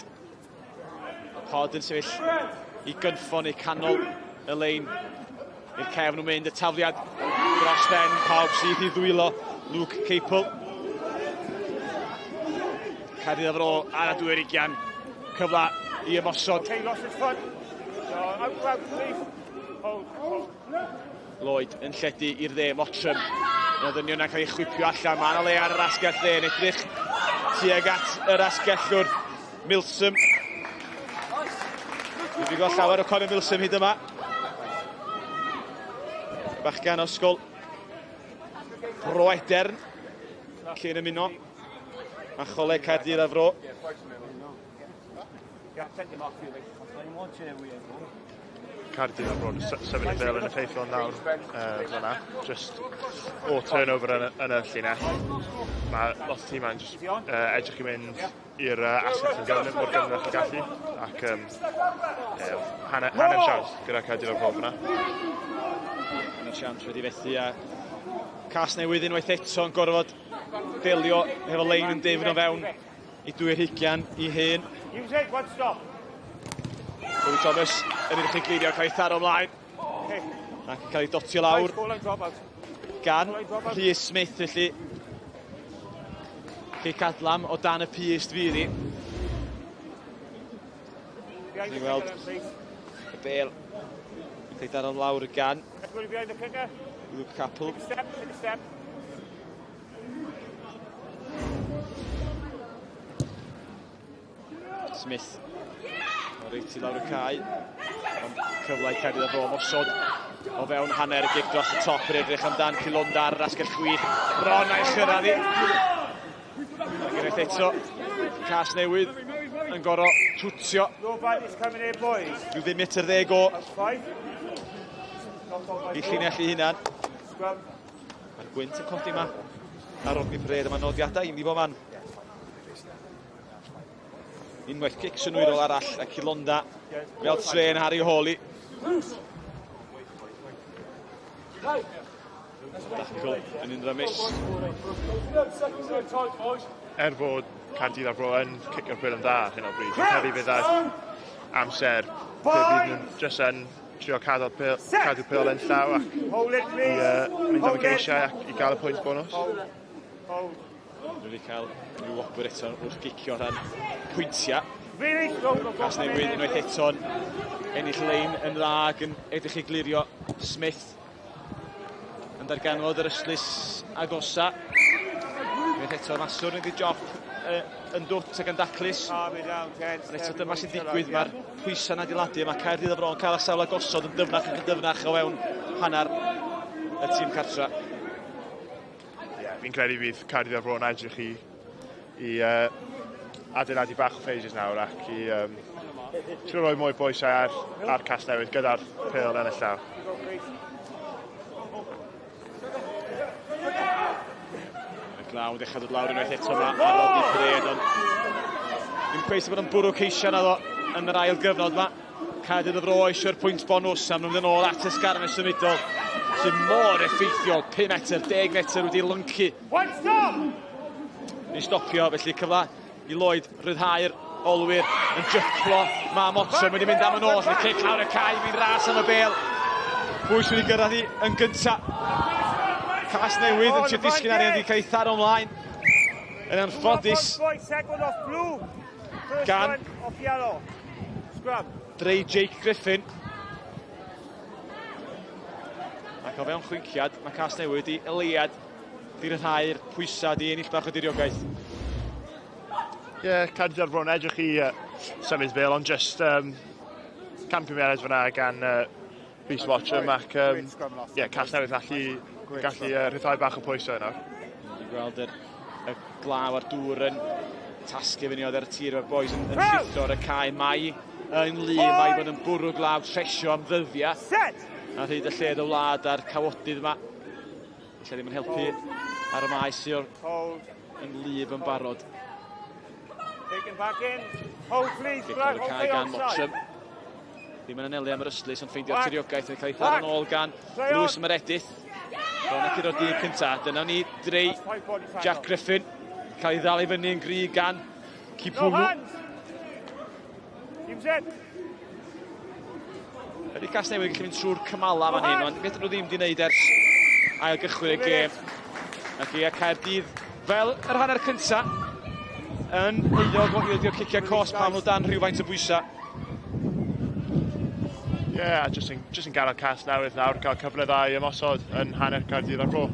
Pod yn sefyll I gynffon I canol y lein. I'r cefn nhw'n mynd y tafliad dros ben Pawb sydd I ddwylo Luke Capel. Caerdydd y fro ar y dwy'r ugian. Cyfla I ymosod. Okay, lost his foot. So, out, please. Hold. Lloyd yn lledu i'r dde Mottram. Yn y ddynion yn cael ei chwipio allan. Mae'n o le ar yr asgell dde yn edrych tuag at yr asgellwr Milsom. Dwi'n gweld llawer o Conor Milsom hyd yma. Bachgan o Ysgol. Broedern. Cyn ymuno. A Coleg Caerdydd y fro. Caerdydd y fro sefyll y bel yn effeithiol nawr fyna. Just o turnover yn y llinell. Mae lot o tîmau'n edrych I mynd i'r asgell yn gyfnod mor gyfnod I gallu. Ac hanner siawns gyda Caerdydd y fro fyna. Yn y siawns wedi fethu a Casnewydd unwaith eto yn gorfod delio efo lein yn difn o fewn I dwy'r hugian I hen. Use it, one stop. Toby Thomas yn edrych yn gleirio cael ei tharo ymlaen. Ac yn cael ei dotio lawr gan Rhys Smith felly. Cic adlam o dan y pist fydd I. Ni'n gweld y bel yn cael ei daro lawr y gan. Luke Capel. Smith. O reit I lawr y cae. Cyfle i Caerdydd a Bro mosod o fewn hanner y gig dros y top yn edrych amdan Cilonda ar yr asgell chwith. Bron a'i chyrraedd i. Ac unwaith eto, Casnewydd yn gor'o twtio. Rhyw 5 metr 10 o i llinell i hunan. Mae'r gwynt yn codi yma. A Rodney Pred yma nodiadau i ni bo man. Unwaith gic synwyrol arall a Cilonda fel tren Harry Hawley. Dacl yn unrymus. Fod Caerdydd a Bro yn cicio'r bil yn dda ar hyn o bryd, fi'n credu bydd amser lle bydd nhw'n jyst yn trio cadw'r pil yn llaw ac i mynd am y geisiau ac i gael y pwynt bonus. Rwy'n wedi cael rhyw wobr eto wrth gicio rhan pwyntiau. Casnewydd unwaith eto'n ennill lein yn dda ac yn edrych i glirio Smith. Yn darganfod yr yslys agosa. Unwaith eto Maswr yn ei job yn dwt ac yn daclus. Ond eto dyma sy'n digwydd, mae'r pwysa'n adeiladu. Mae Caerdydd a Bro yn cael y sawl agosod yn dyfnach ac yn dyfnach o fewn hanner y tîm cartra. Fi'n credu bydd Caerdydd a Bro yn edrych i adeiladu bach o phases nawr ac i trio roi mwy bwysau ar Casnewydd gyda'r pil yn y llaw. Y glaw yn dechrau dod lawr unwaith eto yma ar Rodney Pred, ond dwi'n gweithio bod yn bwrw ceisiau na ddo yn yr ail gyfnod yma. Caerdydd a Bro eisiau'r pwynt bonws am nhw'n mynd yn ôl at ysgarn y symudol sy'n mor effeithiol, 5 metr, 10 metr wedi lyncu. Ni stopio, felly cyfle i Lloyd ryddhau'r olwyr yn jyclo. Mae Mottram wedi mynd am yn ôl, felly cic lawr y cae, fi'n ras am y bel. Bwys wedi gyrraedd i yn gynta. Casnewydd yn trio disgyn arian wedi cael ei tharo ymlaen. Yn anffodus gan Drey Jake Griffin. Ac o fewn chwinciad, mae Casnewydd wedi eleiad di ryddhau'r pwysau di ennill bach o diriogaeth. Caerdydd a Bro yn edrych i symud bil, ond just cam cymeriad fyna gan Rhys Mottram ac Casnewydd gallu ryddhau bach o pwysau yna. Wedi gweld y glaw a'r dŵr yn tasgu fyny oedd yr tir o'r boys yn llithro ar y cae. Mai yn lu, mai bod yn bwrw glaw tresio am ddyddiau. A hyd y lled o wlad a'r cawodydd yma. Lle ddim yn helpu ar y maes sy'n yn lyf yn barod. Gic ar y cae gan Mottram. Ddim yn anelu am yr yslys, ond ffeindio'r tiriogaeth yn cael ei thar yn ôl gan Lewis Meredith. Bron ac i'r dîm cyntaf. Dyna ni Drey Jack Griffin. Cael ei ddal i fyny yn gry gan Kipulu. Ydy Casnewydd yn gallu mynd trwy'r cymala fan hyn, ond fedrwn nhw ddim wedi wneud ers ail gychwyn y gêm. Ac Caerdydd fel yr hanner cyntaf yn euog o ildio ciciau cos pan nhw dan rhywfaint o bwysau. Just yn ganol Casnewydd nawr, cael cyfle dda i ymosod yn hanner Caerdydd a Bro.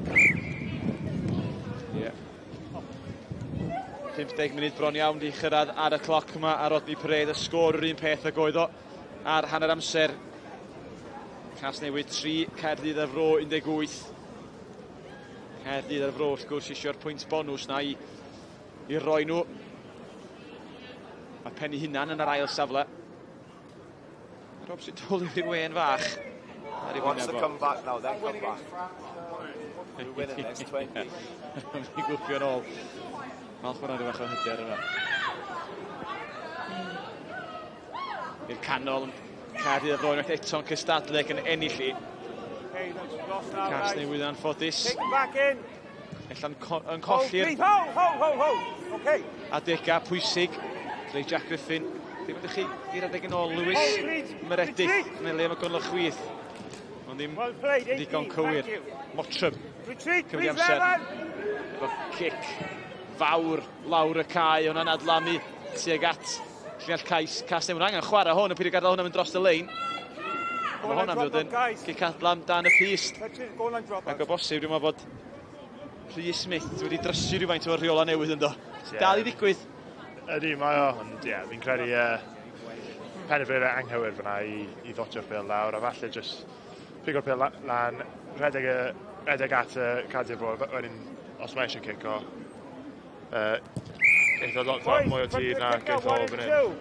50 munud bron iawn di chyrraedd ar y cloc yma a Rodney Pred y sgôr yr un peth a goedd o ar hanner amser. Casnewydd 3, Caerdydd a Bro 18. Caerdydd a Bro wrth gwrs eisiau'r pwynt bonws na i roi nhw. Mae Penny hunan yn yr ail safle. Rob sy'n dôl i'r wen fach. He wants to come back now, then come back. We win the next 20. Mi'n gwpio'n ôl. Malch hwnna rhywbeth o hyder yma. I'r canol, Caerdydd a Bro unwaith eto'n cystadleg yn ennill i. Casnewydd yn anffodus. Ellan yn colli'r adega pwysig. Drey Jack Griffin. Ddim ydych chi i'r adeg yn ôl Lewis Meredith yn ei le am y gwnol chwyth. Ond ddim digon cywir. Mottram. Cymryd amser. Efo cic fawr lawr y cae. Hwna'n anadlamu tuag at llinell cais Casnewydd. Angen chwarae hwn yn peidio gadael hwnna'n mynd dros y lein. Mae hwnna'n mynd yn cic adlam dan y pist. Ac o bosib dwi'n meddwl bod Rhys Smith wedi drysu rhywfaint o'r rheola newydd yndo. Dal i ddigwydd. Ydy, mae o, ond fi'n credu penderfynu anghywir fyna i ddotio'r bil lawr, a falle just pigo'r bil lan, redeg at y Caerdydd wedyn, os mae eisiau cico, eitha lot mwy o tîr na geith o fan hyn.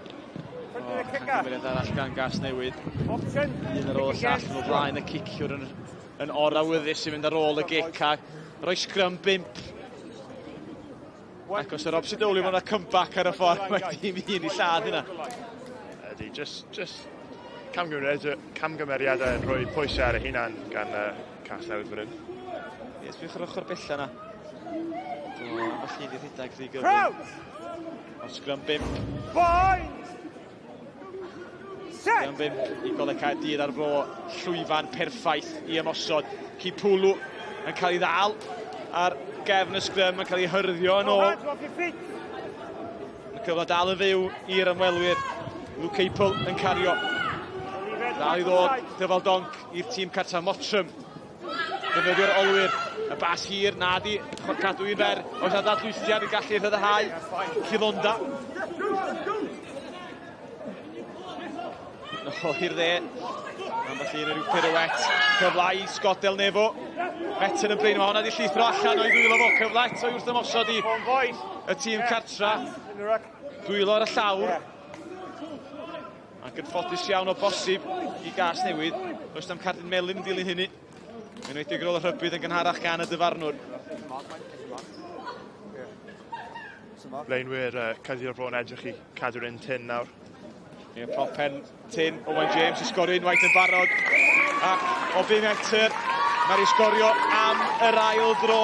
Cymryd arall gan Casnewydd. Un ar ôl y llall nhw blaen y ciciwr yn orawyddus sy'n mynd ar ôl y gic a rhoi sgrym 5. Ac os yr Obsidoli fo'n comeback ar y ffordd, mae dim un i llad yna. Ydy, just camgymeriadau yn rhoi pwysau ar y hunan gan Casnewydd fan hyn. Ie, sbwch yr ochr bella yna. Falle di rhedeg rhy gyfyn. O sgrym 5. Sgrym 5 i Coleg Caerdydd ar fro. Llwyfan perffaith i ymosod. Cipwlw yn cael ei ddal ar gefn y sgrym, yn cael ei hyrddio yn ôl. Y cyfle dal yn fyw i'r ymwelwyr. Lw Ceipl yn cario. Dal i ddod dyfal donc i'r tîm cartref Mottram. Defnyddio'r olwyr. Y bas hir, nadi, cadw i'r fer. Oes na ddadlwythiad yn gallu rhyddhau. Cilonda. Nôl i'r dde. Am falle yn rhyw pirouet. Cyfla i Scott Del Nevo. Better yn blaen yma. Honna di llithro allan o'i ddwylo fo. Cyfla eto wrth ymosod i y tîm cartra. Dwylo ar y llawr. Ac yn ffodus iawn o bosib i Casnewydd. Does tam cardyn melyn yn dilyn hynny. Yn wedi grol y rhybydd yn gynharach gan y dyfarnwr. Blaenwyr Caerdydd o'r Bron edrych i cadw'r un tin nawr. Ie, propen tin, Owen James i sgorio unwaith yn barod. Ac o 5 metr, mae'r i sgorio am yr ail dro.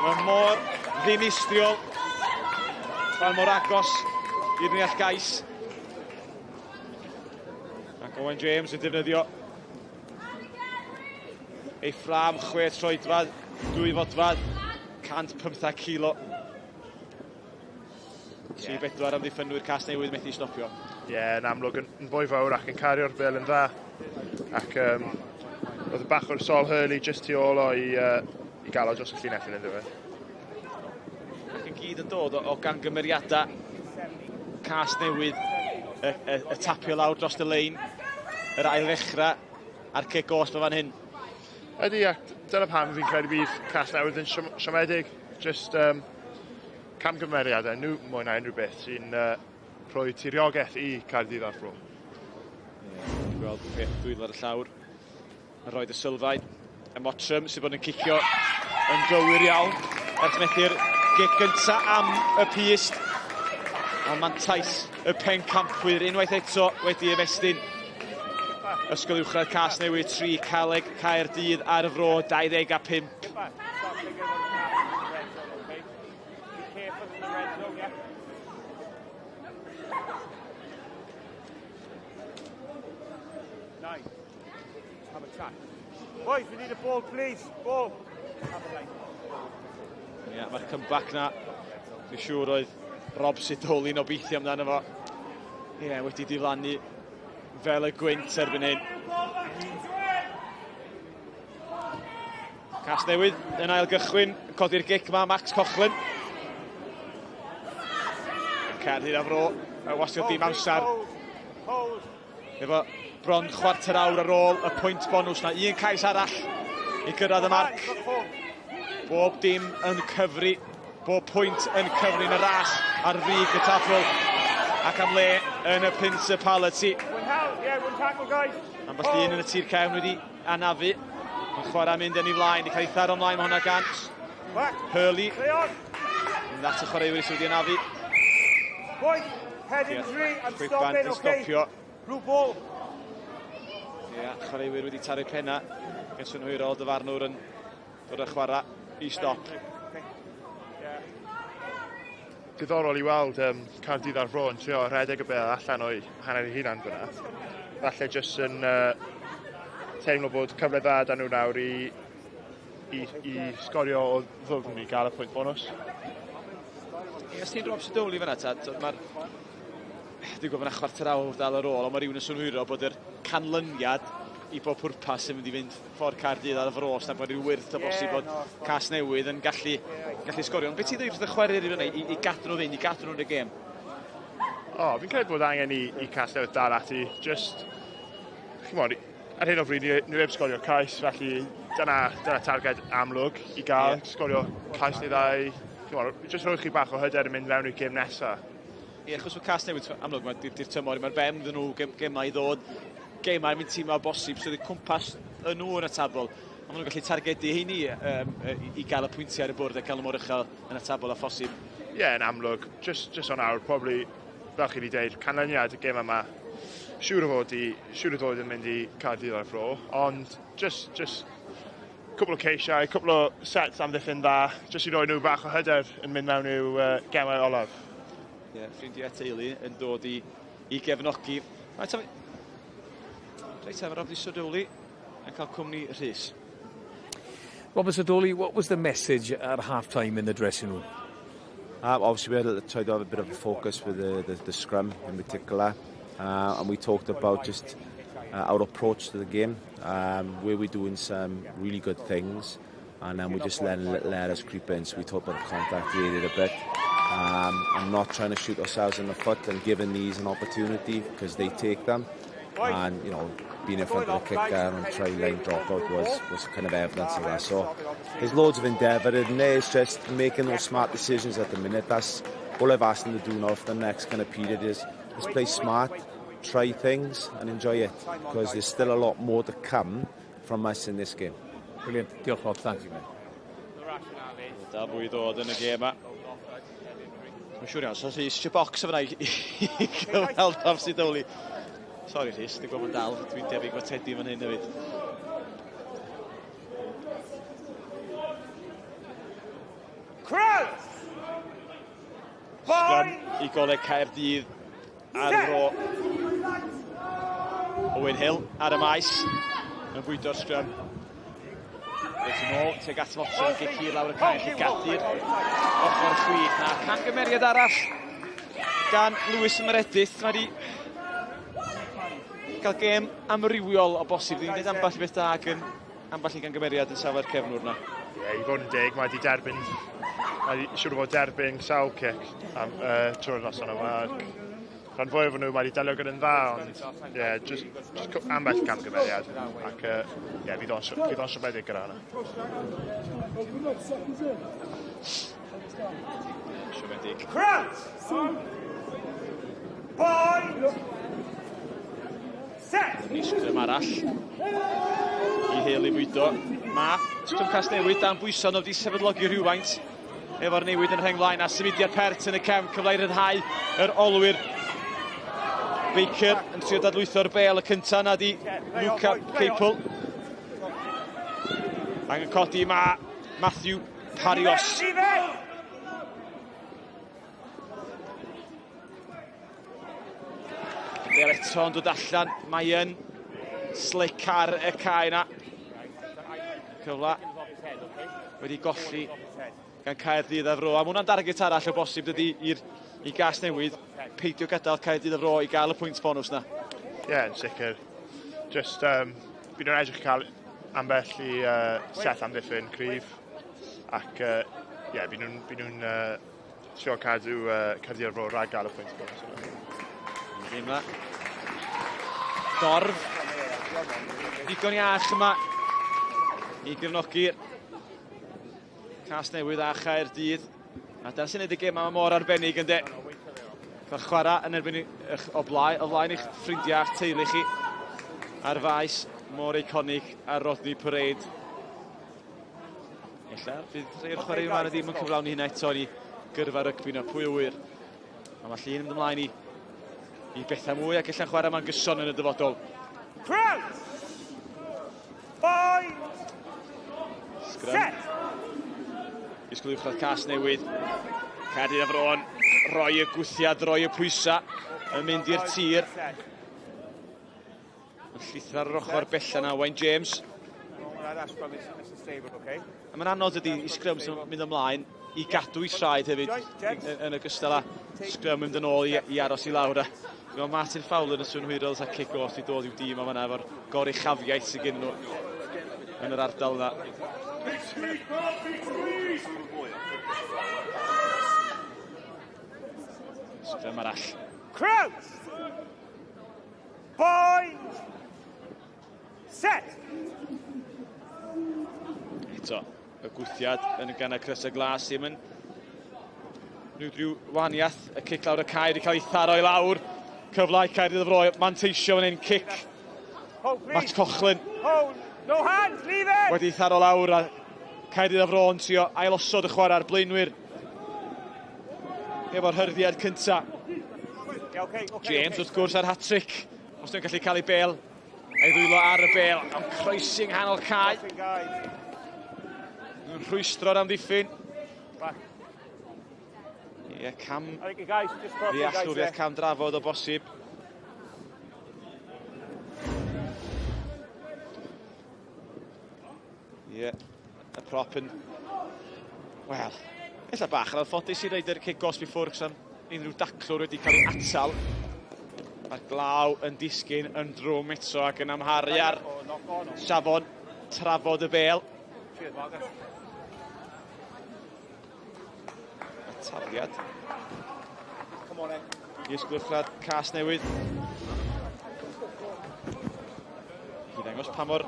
Mae mor ddinistriol. Fan mor agos i'r Niall Gais. Ac Owen James yn defnyddio ei ffram 6 troedfad, 2 fodfad, 115 kilo. 3-4 am ddiffynwyr Casnewydd methu stopio. Ie, yn amlwg yn fwy fawr ac yn cario'r bil yn dda. Ac oedd y bach o'r Sol Hurley just tu ôl o i gael o dros y llinell yn ynddo fe. Ac yn gyd yn dod o gangymeriadau Casnewydd, y tapio lawr dros y lein, yr ail ddechrau a'r cic gosb fan hyn. Ydy, ac dyna pam fi'n credu bydd Casnewydd yn siomedig. Just camgymeriadau, nhw mwy na unrhyw beth sy'n rhoi tiriogaeth i Caerdydd ar Bro. Dwi'n gweld beth dwylo ar y llawr. Yn rhoid y sylfaen. Y Mottram sydd bod yn cicio yn gywir iawn. Ers methu'r gic gynta am y pist. A mantais y pencampwyr unwaith eto wedi ymestyn. Ysgol Uwchradd Casnewydd 3, Coleg Caerdydd ar y fro 25. Boys, we need a ball, please. Ball. Ie, mae'r comeback na. Dwi'n siŵr oedd Rob Sidoli'n obeithio amdano fo. Ie, wedi diflannu fel y gwynt erbyn hyn. Casnewydd yn ail gychwyn, codi'r gic yma, Max Coughlin. Caerdydd a fro, y wasio dim amser. Efo bron chwarter awr ar ôl y pwynt bonws na. Un cais arall i gyrraedd y marc. Bob dim yn cyfri, bob pwynt yn cyfri yn y ras ar rig y tafl. Ac am le yn y Principality. Am falle un yn y tir cefn wedi anafu. Mae'n chwarae mynd yn ei flaen, i cael ei tharo ymlaen mae hwnna gant. Hurley. Yn at y chwaraewyr sydd wedi anafu. Chwip yn stopio. Ie, chwaraewyr wedi taru penna. Gen synhwyr o dyfarnwr yn dod â chwarae i stop. Diddorol i weld Caerdydd ar Fro yn trio rhedeg y bel allan o'i hanner ei hunan fyna. Falle jyst yn teimlo bod cyfle dda dan nhw nawr i sgorio o ddwfn i gael y pwynt bonus. Os ti'n Rob Sidoli fyna, mae'r... Dwi'n gwybod yna chwarter awr dal ar ôl, ond mae rhywun yn swnhwyro bod yr canlyniad i bob pwrpas yn mynd i fynd ffordd Caerdydd ar y Fro, os na bod rhyw wyrth o bosib bod Casnewydd yn gallu sgorio. Ond beth ti'n dweud wrth y chwerir i fyny, i gadw nhw fynd, i gadw nhw'n y gêm? Fi'n credu bod angen i Casnewydd dal ati. Just, chi'n modd, ar hyn o bryd, ni heb sgorio cais, felly dyna targed amlwg i gael. Sgorio cais neu ddau. Chi'n modd, just rhowch chi bach o hyder yn mynd mewn i'r gêm nesaf. Ie, achos mae Casnewydd, amlwg, di'r tymor, mae'r bem dyn nhw gemau i ddod. Gemau mynd tîm o bosib, so di cwmpas yn nhw yn y tabl. A maen nhw'n gallu targedu heini i gael y pwyntiau ar y bwrdd a cael y mor uchel yn y tabl a phosib. Ie, yn amlwg. Just o'n awr, probably, fel chi wedi dweud, canlyniad y gêm yma. Siŵr o fod yn mynd i Caerdydd ar ffro, ond just cwbl o ceisiau, cwbl o sets am ddiffyn dda, just i roi nhw bach o hyder yn mynd mewn i'w gemau olaf. Ie, ffrindiau teulu yn dod i gefnogi. Reit, efo Rob Sodoli yn cael cwmni Rhys. Robert Sodoli, what was the message at half-time in the dressing room? Obviously, we tried to have a bit of a focus with the scrum in particular. And we talked about just our approach to the game, where we're doing some really good things, and then we just letting little errors creep in. So we talked about the contact area a bit, and not trying to shoot ourselves in the foot and giving these an opportunity because they take them. And being in front of the kicker and try line dropout was kind of evidence of that. So there's loads of endeavour in there. It's just making those smart decisions at the minute. That's all I've asked them to do now for the next kind of period is just play smart, try things and enjoy it, because there's still a lot more to come from us in this game. Brilliant. Diolch Rob, thank you. Da bwy ddod yn y gêm yma. Mae'n siŵr iawn, so Rhys eisiau bocs o fyna i gyfweld Rob Sodoli. Sorry Rhys, dwi'n gwybod yn dal, dwi'n debyg mae Teddy fan hyn hefyd. Crowd! Scrum i Coleg Caerdydd ar ro. Owen Hill ar y maes yn bwydo'r scrum. Reit yn ôl, teg at Motson, gic lawr y cael i Gadir. Ochr chwith na cangymeriad arall gan Lewis Meredith. Mae di cael gêm amrywiol o bosib. Dwi'n gwneud ambell beth da ac ambell i gangymeriad yn safle'r cefnwr na. Ie, i fod yn deg, mae di derbyn, siŵr o fod derbyn sawl cic trwy'r noson yma. Rhan fwy o nhw, mae di delio gyda'n dda, ond ie, just ambell camgymeriad. Ac ie, fydd o'n siomedig gyda hwnna. Siomedig. Crowd! Boy! Set! Ni sgrym arall i Hill i bwydo. Mae sgrym Casnewydd dan bwyson o wedi sefydlogi rhywfaint efo'r newid yn rhenglaen a symudiad pert yn y cefn cyfle i ryddhau yr olwyr. Baker yn trio dadlwytho'r bel y cynta na di Luca Capel. Angen codi mae Matthew Parios. Bel eto yn dod allan, mae yn slick ar y cae na. Cyfla wedi golli gan Caerdydd a fro. A mae hwnna'n darget arall o bosib dydy i Casnewydd. Peidio gadael Caerdydd a fro i gael y pwynt bonus na. Ie, yn sicr. Just, bydd nhw'n edrych cael ambell i set amddiffyn cryf. Ac ie, bydd nhw'n trio cadw Caerdydd a fro rhag gael y pwynt bonus yna. Yma. Dorf. Digon iach yma i gefnogi Casnewydd a Caerdydd. A dyna sy'n neud y gêm yma mor arbennig yn de. Fel chwarae yn erbyn o blaen i'ch ffrindiau a'ch teulu chi. Ar faes mor eiconig ar Rodney Parade. Ella, bydd rhai o'r chwarae yma ddim yn cyflawni hynna eto i gyrfa rygbi na pwy o wir. A mae llun yn mynd ymlaen i bethau mwy ac allan chwarae ma'n gyson yn y dyfodol. Crowd! Boy! Scrum. Ysgol Uwchradd Casnewydd. Caerdydd a Fron. Roi y gwthiad, roi y pwysa. Yn mynd i'r tir. Yn llithro ar yr ochr bella na Wayne James. A mae'n anodd ydy i scrum sy'n mynd ymlaen i gadw i traed hefyd yn ogystal â scrum mynd yn ôl i aros i lawr. Mae Martin Fowler yn swn hwyrol a kick-off i dod i'w dîm a fan'na efo'r goruchafiaeth sydd gen nhw yn yr ardal yna. Scrum arall. Crouch! Bind! Set! Eto, y gwthiad yn y gan y Chris y Glas ddim yn rhyw waniaeth. Y cic lawr y cae wedi cael ei tharo i lawr. Cyfle i Caerdydd y Fro, manteisio fan hyn, cic. Matt Cochlin. Hold! No hands, leave it! Wedi tharo lawr a Caerdydd y Fro yn trio ailosod y chwarae ar blaenwyr. Efo'r hyrddiad cynta. James wrth gwrs ar hat-trick. Os dwi'n gallu cael ei bel. A'i ddwylo ar y bel. Am croesi nghanol cae. Yn rhwystro'r amddiffyn. Ie, cam... Ddeallwriaeth cam drafod o bosib. Ie, y prop yn... Wel, eitha bach yn anffodus i reid yr cic gosbi ffwrdd am unrhyw daclwr wedi cael ei atal. Mae'r glaw yn disgyn yn drwm eto ac yn amharu ar safon trafod y bel. Y tafliad. Ysgol Uwchradd Casnewydd. I ddangos pa mor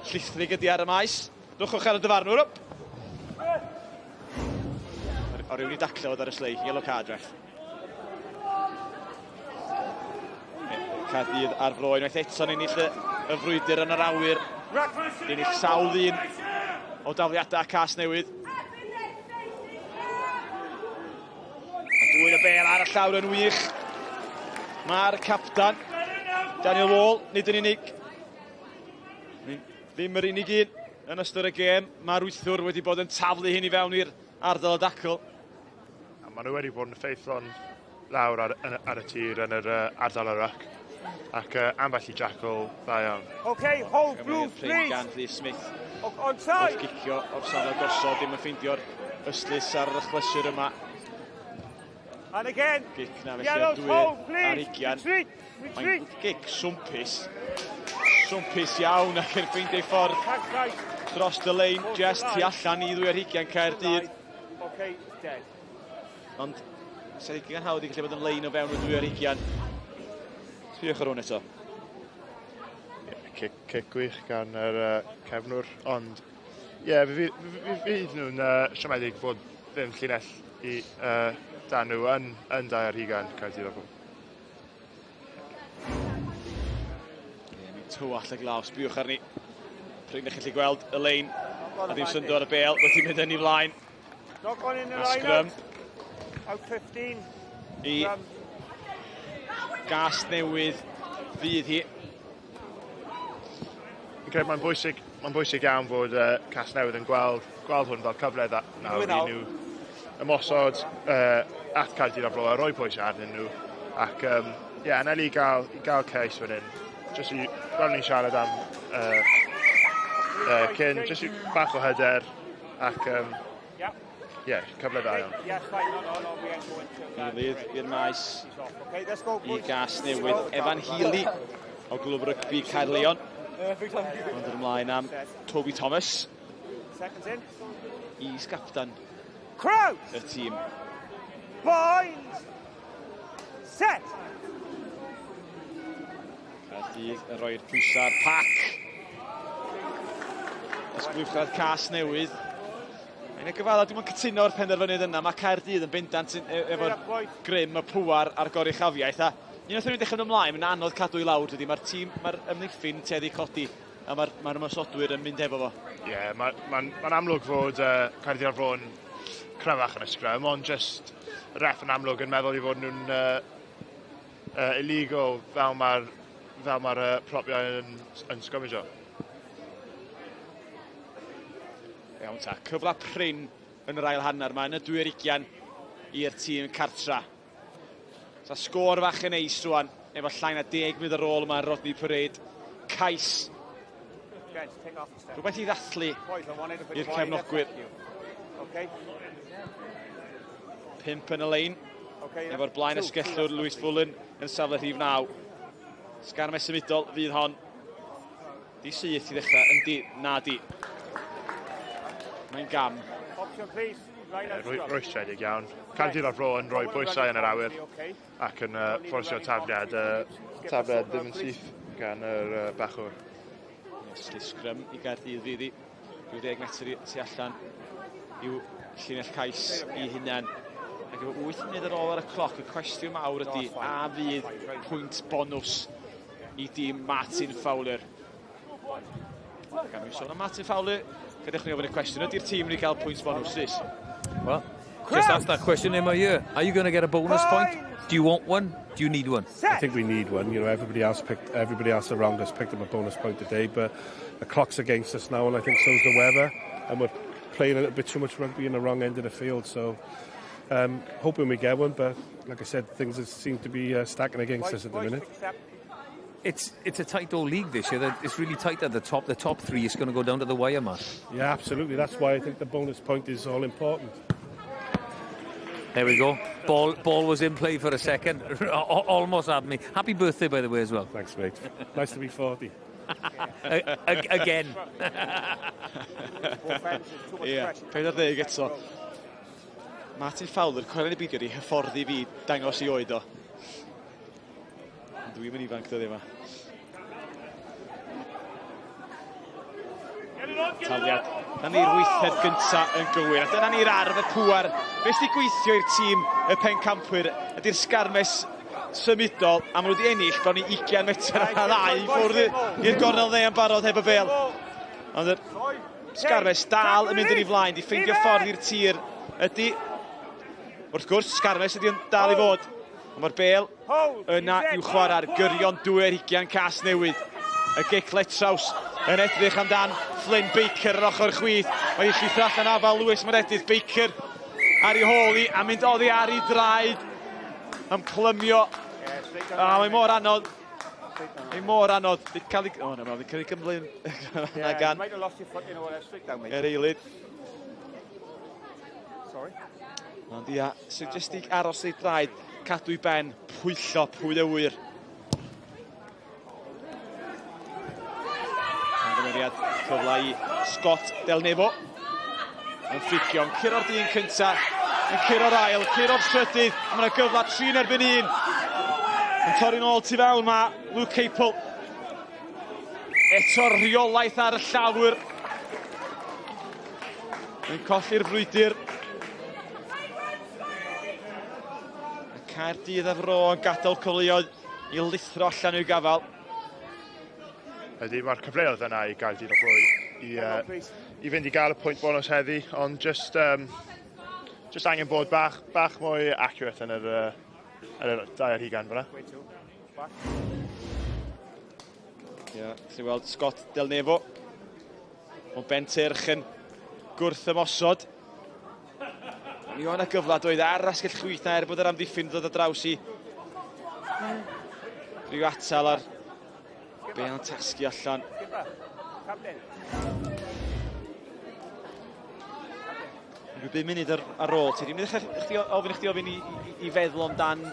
llithrig ydi ar y maes. Rwchwch ar y dyfarnwr. O rywun i daclod ar y slei, yellow card ref. Caerdydd ar Fro unwaith eto'n ennill y frwydr yn yr awyr. Ennill sawl ddyn o dafliadau Casnewydd. A dwy'n y bel ar y llawr yn wych. Mae'r captan, Daniel Wall, nid yn unig. Ddim yr unig un yn ystod y gêm. Mae'r wythwr wedi bod yn taflu hyn i fewn i'r ardal o dacl. Maen nhw wedi bod yn effeithlon lawr ar y tir yn yr ardal ar rac. Ac ambell i jackal dda iawn. Okay, hold blue, please. Gan Rhys Smith. On side. Wrth gicio o'r safle gosod, ddim yn ffeindio'r ystlys ar y chlysur yma. And again. Gic na Yellow felly hold, dwyr ar please. 20. Retreat. Mae'n gic swmpus. Swmpus iawn ac yn ffeindio ei ffordd dros y lein, just tu allan i ddwy ar 20 Caerdydd. Okay, dead. Ond, sy'n ei gan hawdd i gallu bod yn lein o fewn y ddwy ar 20. Sbiwch ar hwn eto. Cic gwych gan yr cefnwr, ond ie, fydd nhw'n siomedig fod ddim llinell i dan nhw yn 2 ar 20 Caerdydd o Fro. Tywall y glaw, sbiwch arni. Pryn ych chi gweld y lein, a ddim syndo ar y bel, wedi mynd yn ei flaen. Knock on in the A sgrym. Out 15. I Casnewydd fydd hi. Mae'n bwysig iawn fod Casnewydd yn gweld hwn fel cyfle nawr i nhw ymosod at Caerdydd a Fro a roi pwysau arnyn nhw. Ac yna i gael ceis fan hyn. Jyst i, fel ni'n siarad am cyn, jyst i bach o hyder ac cyfle dda iawn. Hilydd i'r maes i Casnewydd. Evan Healy o glwb rygbi Caerleon. Ond yn ymlaen am Toby Thomas. Is-gaptan y tîm. Bind! Set! Caerdydd yn rhoi'r pwysau ar pac. Ysgol Uwchradd Casnewydd. Mae'n gyfala, dwi'n cytuno o'r penderfyniad yna. Mae Caerdydd yn bendant efo'r grym y pŵar ar goruchafiaeth. Un o'r thyn dechrau ymlaen, mae'n anodd cadw i lawr dydy. Mae'r ymddiffyn teddi codi a mae'r ymosodwyr yn mynd efo fo. Ie, mae'n amlwg fod Caerdydd a Fro yn cryfach yn y sgrym, ond just y ref yn amlwg yn meddwl i fod nhw'n illegal fel mae'r propiau yn sgwmio. Iawn ta, cyfla prin yn yr ail hanner yma yn y 2 ar 20 i'r tîm cartra. Sa sgôr fach yn eis rwan, efo llai na 10 munud ar ôl yma yn Rodney Parade. Cais. Rhywbeth i ddathlu i'r cefnogwyr. 5 yn y lein. Efo'r blaen ysgellwr Lewis Fullen yn safle rhif 9. Sgarmes symudol fydd hon. Di syth i ddechrau, yndi, na di. Mae'n gam. Rwystredig iawn. Caerdydd o'r bro yn rhoi bwysau yn yr awyr ac yn fforsio tafliad ddim yn syth gan yr bachwr. Slisgrym i Caerdydd fydd i 20 metr tu allan i'w llinell cais I hunain. Ac efo 8 munud ar ôl ar y cloc, y cwestiwn mawr ydy a fydd pwynt bonws I dîm Martin Fowler. Gan ni'n sôn am Martin Fowler, gadewch ni ofyn y cwestiwn, ydy'r tîm wedi cael pwynt bonws rhys? Well, just ask that question in my ear. Are you going to get a bonus point? Do you want one? Do you need one? I think we need one. You know, everybody else around us picked up a bonus point today, but the clock's against us now, and I think so's the weather, and we're playing a little bit too much rugby in the wrong end of the field. So, hoping we get one, but like I said, things seem to be stacking against us at the minute. It's a tight old league this year. It's really tight at the top. The top three is going to go down to the wire, man. Yeah, absolutely. That's why I think the bonus point is all important. There we go. Ball was in play for a second. Almost had me. Happy birthday, by the way, as well. Thanks, mate. Nice to be 40. Again. Ie, 40 eto. Martin Fowler, coelyn I beidio di hyfforddi fi dangos I oed o. Dwi'n mynd ifanc dyddi yma. Taliad. Na ni'r weithred gyntaf yn gywir. A dyna ni'r arf y pŵar. Fe sydd gweithio i'r tîm y pencampwyr ydy'r sgarmes symudol. A maen nhw wedi ennill bron I 20 metr a ddau I ffwrdd i'r gornel dde yn barod heb y bel. Ond yr sgarmes dal yn mynd yn I flaen. Di ffeindio ffordd i'r tir ydy. Wrth gwrs, sgarmes ydy yn dal I fod. Ond mae'r bel yna i'w chwarae'r gyrion dwy'r hugian Casnewydd. Y giclet traws yn edrych amdan Flynn Baker ar ochr chwith. Mae I llithro allan afal Lewis Meredydd. Baker ar ei hôl I a mynd oddi ar ei draed. Am plymio. Mae mor anodd. Mae mor anodd. Di cael ei... O, na, di cael ei gymlyn. Na gan. Yr eilid. Ond ia, suggestig aros ei draed. Cadw I ben, pwyllo, pwy y wir. Gymeriad cyfle I Scott Del Nevo. Yn ffigio, yn curo'r dyn cynta, yn curo'r ail, curo'r trydydd. Mae yna gyfle 3 erbyn 1. Yn torri'n ôl tu fewn ma, Luke Capel. Eto rheolaeth ar y llawr. Yn colli'r frwydr. Caerdydd a fro yn gadael cyfleoedd I lithro allan i'w gafal. Ydy, mae'r cyfleoedd yna I Caerdydd o bro I fynd I gael y pwynt bonus heddi, ond just angen bod bach mwy accurate yn yr dau ar hugan fyna. Ie, chi weld Scott Del Nevo. O Ben Tyrch yn gwrth ymosod. Mi o'n y gyfle doedd ar rasgell chwith na bod yr amddiffyn dod o draws I rhyw atal ar be o'n tasgu allan. Rhyw 5 munud ar ôl. Ti ddim yn ofyn I chdi ofyn I feddwl amdan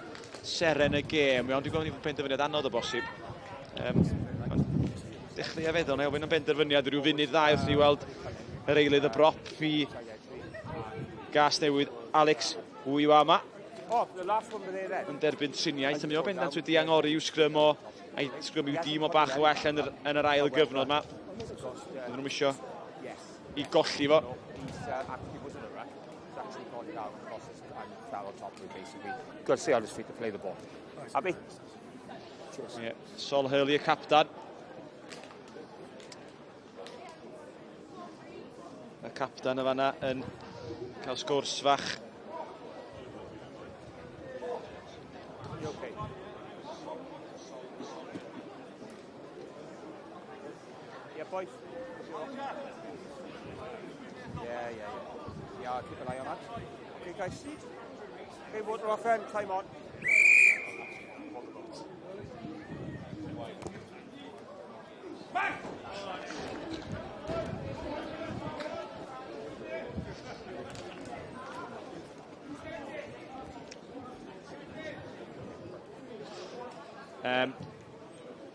seren y gêm. Ond dwi'n gofyn I penderfyniad anodd o bosib. Dechrau a feddwl, na ofyn am penderfyniad rhyw funud ddau wrth I weld yr eilydd y brop I Casnewydd Alex Uwchradd. Yn derbyn triniaeth. Yma o bendant wedi angori i'w sgrym o sgrym i'w dîm o bach o well yn yr ail gyfnod yma. Byddwn nhw'n isio I golli fo. Got to see how his feet to play the ball. Happy? Yeah, Sol Hurley y captan. Y captan y fanna yn cael sgwrs fach. Yeah, boys. Yeah. Yeah, keep an eye on that. Okay, guys. Okay, water off end, time on.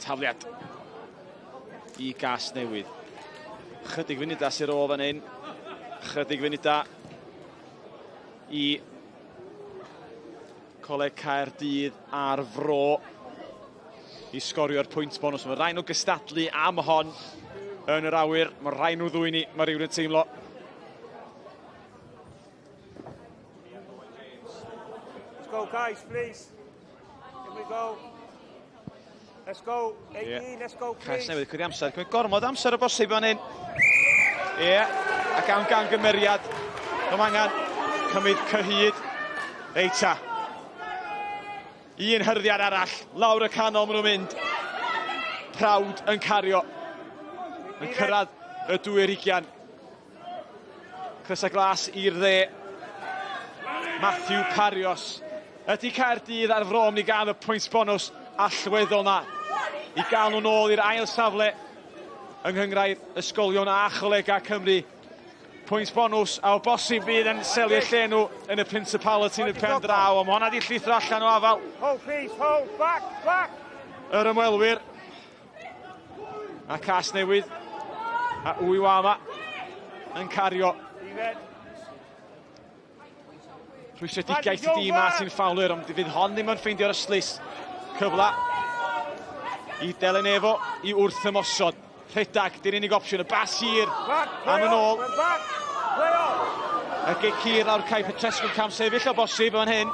Tafliad I Casnewydd. Chydig funudau sy'n ôl fan hyn. Chydig funudau i Coleg Caerdydd ar fro i sgorio'r pwynt bonus. Mae rhaid nhw gystadlu am hon yn yr awyr. Mae rhaid nhw ddwy ni, mae rhywun yn teimlo. Let's go, guys, please. Here we go. Let's go, 18, let's go, please. Casnewydd, cwrdd amser. Cymryd gormod amser o bosib fan hyn. Ie, ac am gan gymeriad. Mae angen cymryd cyhyd. Eita. Un hyrddiad arall. Lawr y canol maen nhw'n mynd. Prawd yn cario. Yn cyrraedd y 2-20. Crysau glas i'r dde. Matthew Parios. Ydy Caerdydd ar fro i gael y pwynt bonus allweddol na. I gael nhw nôl i'r ail safle yng nghynghrau'r ysgolion a cholegau Cymru. Pwynt bonus a o bosib fydd yn seliau lle nhw yn y Principality yn y pen draw. Ond hwnna di llithro allan o afal. Hold, please, hold, back, back. Yr ymwelwyr. A Casnewydd. A Uwchradd yn cario. Rwystredigaeth i dîm Martin Fowler, ond fydd hon ddim yn ffeindio'r yslis. Cyfla i Delen Efo i wrth ymosod. Rhedag, di'r unig opsiwn, y bas hir am yn ôl. Y gic hir lawr Cai Petrescu cam sefyll o bosib fan hyn.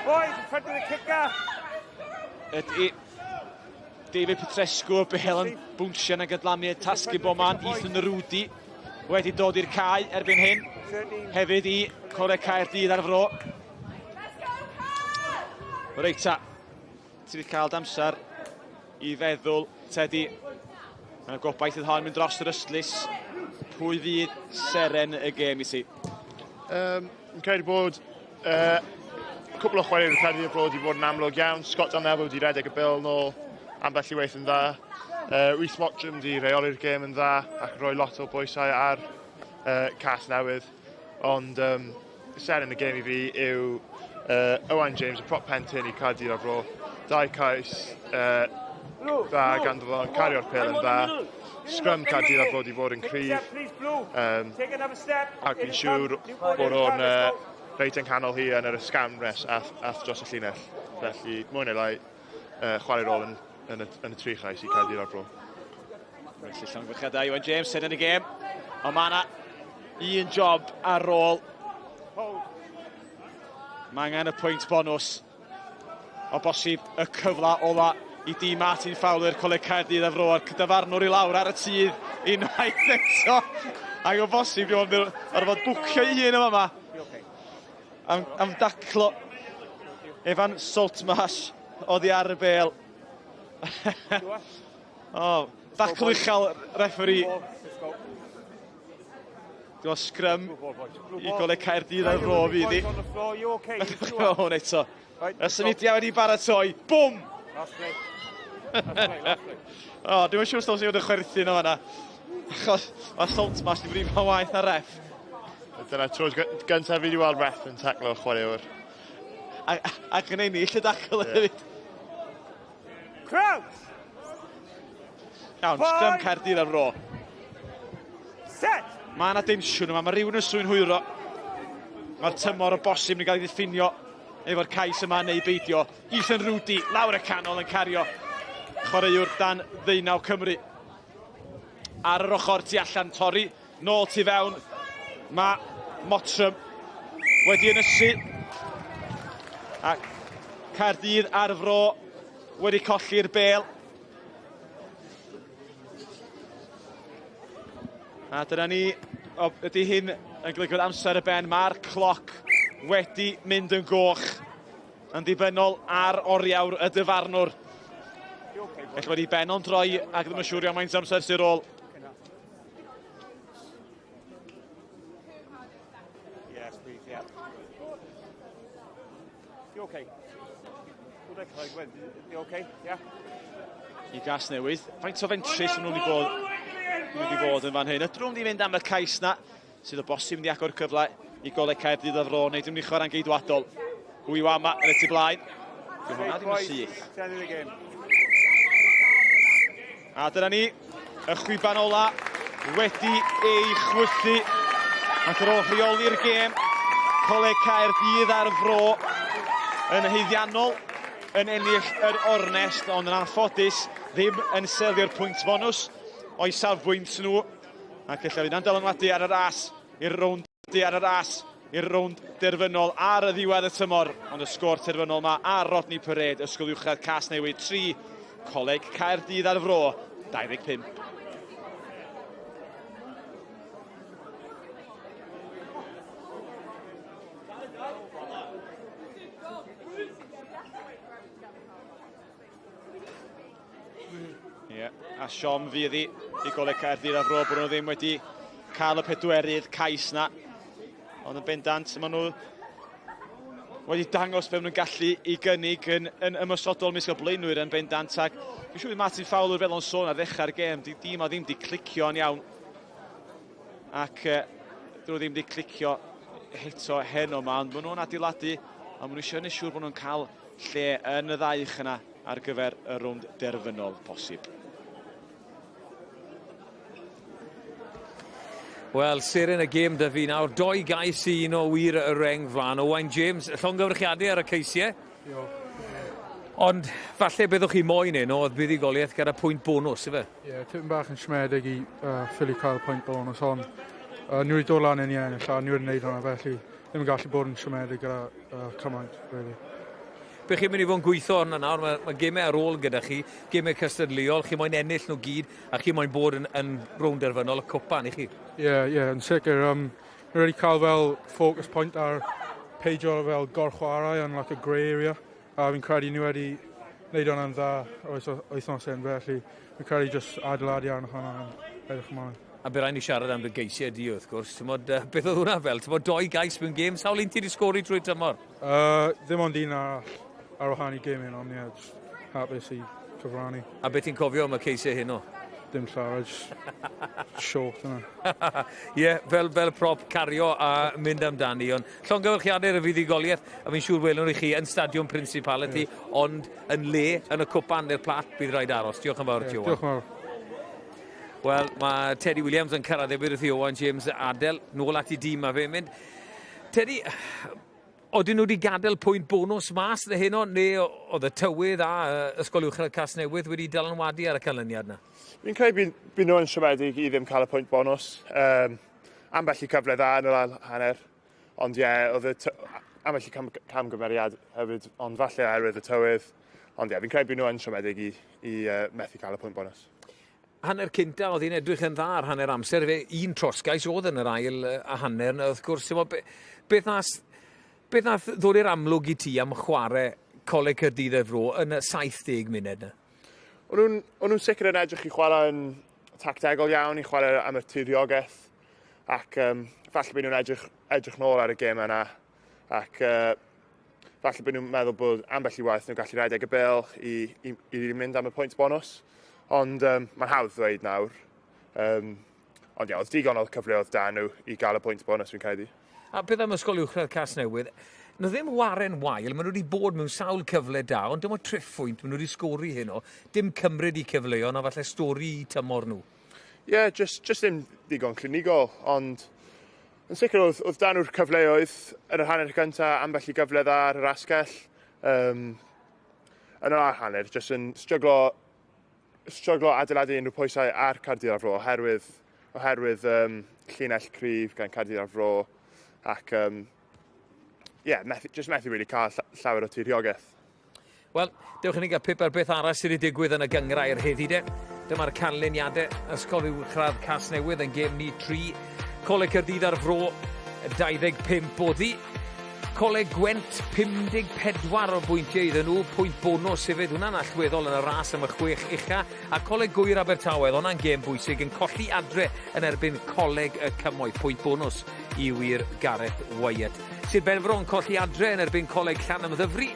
Boys, in front of the kicker. Ydy David Petrescu o bel yn bwnsian a gydlamu tasgu boman. Ethan Rygbi wedi dod i'r cae erbyn hyn. Hefyd i Coleg Caerdydd ar fro. Reita, ti wedi cael damser i feddwl, Teddy. Mae'n gobaith idd hon mynd dros yr yslis. Pwy fydd seren y gêm i si? Yn credu bod cwbl o chwaraewyr Caerdydd y Bro wedi bod yn amlwg iawn. Scott Donnevo wedi redeg y bil nôl ambell i weith yn dda. Rhys Mottram wedi reoli'r gêm yn dda ac rhoi lot o bwysau ar Casnewydd. Ond seren y gêm i fi yw Owen James, y prop pentyn i Caerdydd ar Bro. Dau cais dda ganddo fo, cario'r pil yn dda. Scrum Caerdydd ar Bro wedi bod yn cryf. Ac fi'n siŵr bod o'n reit yn canol hi yn yr ysgamres ath dros y llinell. Felly, mwy neu lai, chwarae rôl yn y tri chais i Caerdydd ar Bro. Felly llongyfarchiadau Owen James yn y gêm. Ond mae yna un job ar ôl. Mae angen y pwynt bonus. O bosib y cyfla ola i dîm Martin Fowler, Coleg Caerdydd ar Fro, a'r cydafarnwr i lawr ar y tydd unwaith eto. Ac o bosib i o'n arfod bwcio i hun yma. Am daclo Evan Saltmarsh oddi ar y bel. Dacl uchel referee. Dwi'n scrum i Coleg Caerdydd ar Fro fydd i. Hwn eto. Y symudiad wedi baratoi. Bwm! Dwi'n siŵr stos i fod yn chwerthin o fanna. Achos mae Saltmarsh wedi brifo waith ar ref. Dyna tro gyntaf fi wedi weld ref yn taclo chwaraewr. Ac yn ennill y dacl hefyd. Crouch! Iawn, scrum Caerdydd ar Fro. Set! Mae yna densiwn yma, mae rhywun yn swyn hwyro. Mae'r tymor o bosib yn cael ei ddiffinio efo'r cais yma neu beidio. Ethan Rygbi, lawr y canol yn cario. Chwaraewr dan ddeunaw Cymru. Ar yr ochr tu allan, torri, nôl tu fewn. Mae Mottram wedi ynysu. A Caerdydd ar Fro wedi colli'r bel. A dyna ni, ydy hyn yn glygod amser y ben. Mae'r cloc wedi mynd yn goch. Yn ddibynnol ar oriawr y dyfarnwr. Felly wedi ben o'n droi ac ddim yn siŵr iawn maint amser sy'r ôl. Yes, please, yeah. You okay? You okay? Yeah? I Casnewydd. Faint o fentrus yn nhw wedi bod yn fan hyn. Ydrwm wedi mynd am y cais na sydd o bosib yn agor cyfle i Coleg Caerdydd ar Fro. Neu ddim wedi chwarae'n geidwadol. Uwchradd yn y tu blaen. Dwi'n hwnna ddim yn syth. A dyna ni, y chwiban ola wedi ei chwythu. Ac ar ôl rheoli'r gêm, Coleg Caerdydd ar y fro yn haeddiannol yn ennill yr ornest, ond yn anffodus ddim yn selio'r pwynt bonus o'i safbwynt nhw. Ac efallai fydd dylanwadu ar y ras i'r rownd derfynol ar y ddiwedd y tymor. Ond y sgôr terfynol yma ar Rodney Parade, Ysgol Uwchradd Casnewydd 3, Coleg Caerdydd ar y fro 25. A Siom fydd i Coleg Caerdydd ar fro bod nhw ddim wedi cael y pedwerydd cais na. Ond yn bendant, maen nhw wedi dangos be maen nhw'n gallu i gynnig yn ymysodol misg o blaenwyr yn bendant. Ac dwi'n siŵr Martin Fowler fel o'n sôn ar ddechrau'r gêm, dim o ddim wedi clicio'n iawn. Ac dyn nhw ddim wedi clicio heto heno yma, ond maen nhw'n adeiladu a maen nhw eisiau neu siŵr bod nhw'n cael lle yn y ddau yna ar gyfer y rownd derfynol posib. Wel, seren y gêm dy fi nawr. 2 gais i un o wir y reng flan. Owain James, llongyfrychiadau ar y ceisiau. Ond falle byddwch chi moyn un oedd buddigoliaeth gyda pwynt bonus, yfe? Ie, tipyn bach yn siomedig i ffili cael pwynt bonus, ond ni wedi dod lan yn i ennill a ni wedi gwneud hwnna, felly ddim yn gallu bod yn siomedig gyda cymaint, really. Be chi'n mynd i fod yn gweithio hwnna nawr? Mae gemau ar ôl gyda chi, gemau cystadleuol, chi moyn ennill nhw gyd, a chi moyn bod yn rownd derfynol y cwpan i chi? Ie, yn sicr. Ni wedi cael fel focus point ar peidio fel gorchwarae yn like a grey area, a fi'n credu ni wedi gwneud hwnna'n dda wythnos hyn, felly fi'n credu just adeiladu arno hwnna yn edrych ymlaen. A bydd rhaid ni siarad am y geisiau di, wrth gwrs. Beth oedd hwnna fel? 2 gais mewn gêm, sawl un ti wedi sgori trwy tymor? Ddim ond un ar wahân i gêm hyn, ond ie, just hapus i cyfrannu. A beth ti'n cofio am y ceisiau hyn o? Dim llawer, just short yna. Ie, fel prop cario a mynd amdani, ond llongyfrychiadau y fuddigoliaeth, a fi'n siŵr welwn i chi yn Stadiwm Principality, ond yn le, yn y cwpan neu'r plat, bydd rhaid aros. Diolch yn fawr, ti Owain. Diolch yn fawr. Wel, mae Teddy Williams yn cyrraedd ebyr wrth i Owain James adel, nôl at i dîm a fe'n mynd. Teddy, oedden nhw wedi gadael pwynt bonus mas na heno, neu oedd y tywydd a Ysgol Uwchradd Casnewydd wedi dylanwadu ar y canlyniad yna? Fi'n credu bydd nhw'n siomedig i ddim cael y pwynt bonus. Ambell i cyfle dda yn yr ail hanner, ond ie, oedd ambell i camgymeriad hefyd, ond falle oherwydd y tywydd. Ond ie, fi'n credu bydd nhw'n siomedig i methu cael y pwynt bonus. Hanner cynta oedd hi'n edrych yn dda ar hanner amser, un trosgais oedd yn yr ail a hanner, wrth gwrs. Beth nath ddod i'r amlwg i ti am chwarae Coleg Caerdydd y fro yn y 70 munud yna? O'n nhw'n sicr yn edrych i chwarae yn tactegol iawn, i chwarae am y tiriogaeth, ac falle bydd nhw'n edrych nôl ar y gêm yna, ac falle bydd nhw'n meddwl bod ambell i waith nhw'n gallu rhedeg y bil i mynd am y pwynt bonus. Ond mae'n hawdd ddweud nawr. Ond ie, oedd digon o cyfleoedd da nhw i gael y pwynt bonus, fi'n credu. A beth am Ysgol Uwchradd Casnewydd? Nhw ddim waren wael, maen nhw wedi bod mewn sawl cyfle da, ond dim o triffwynt maen nhw wedi sgori heno. Dim cymryd i cyfleon a falle stori i tymor nhw. Ie, just ddim digon clinigol, ond yn sicr oedd da nhw'r cyfleoedd yn yr hanner gyntaf ambell i gyfle dda ar yr asgell. Yn yr hanner, just yn stryglo adeiladu unrhyw pwysau ar Caerdydd ar fro, oherwydd llinell cryf gan Caerdydd ar fro, ac just methu really cael llawer o tiriogaeth. Wel, dewch i ni gael pip ar beth arall sydd wedi digwydd yn y gyngrau'r heddi de. Dyma'r canlyniadau Ysgol Uwchradd Casnewydd yn gêm ni 3. Coleg Caerdydd ar fro 25 oddi. Coleg Gwent 54 o bwyntiau iddyn nhw, pwynt bonus hefyd, hwnna'n allweddol yn y ras am y 6 ucha, a Coleg Gwyr Abertawe, hwnna'n gêm bwysig yn colli adre yn erbyn Coleg y Cymoedd, pwynt bonus i wir Gareth Wyatt. Sir Benfro yn colli adre yn erbyn Coleg Llanymddyfri,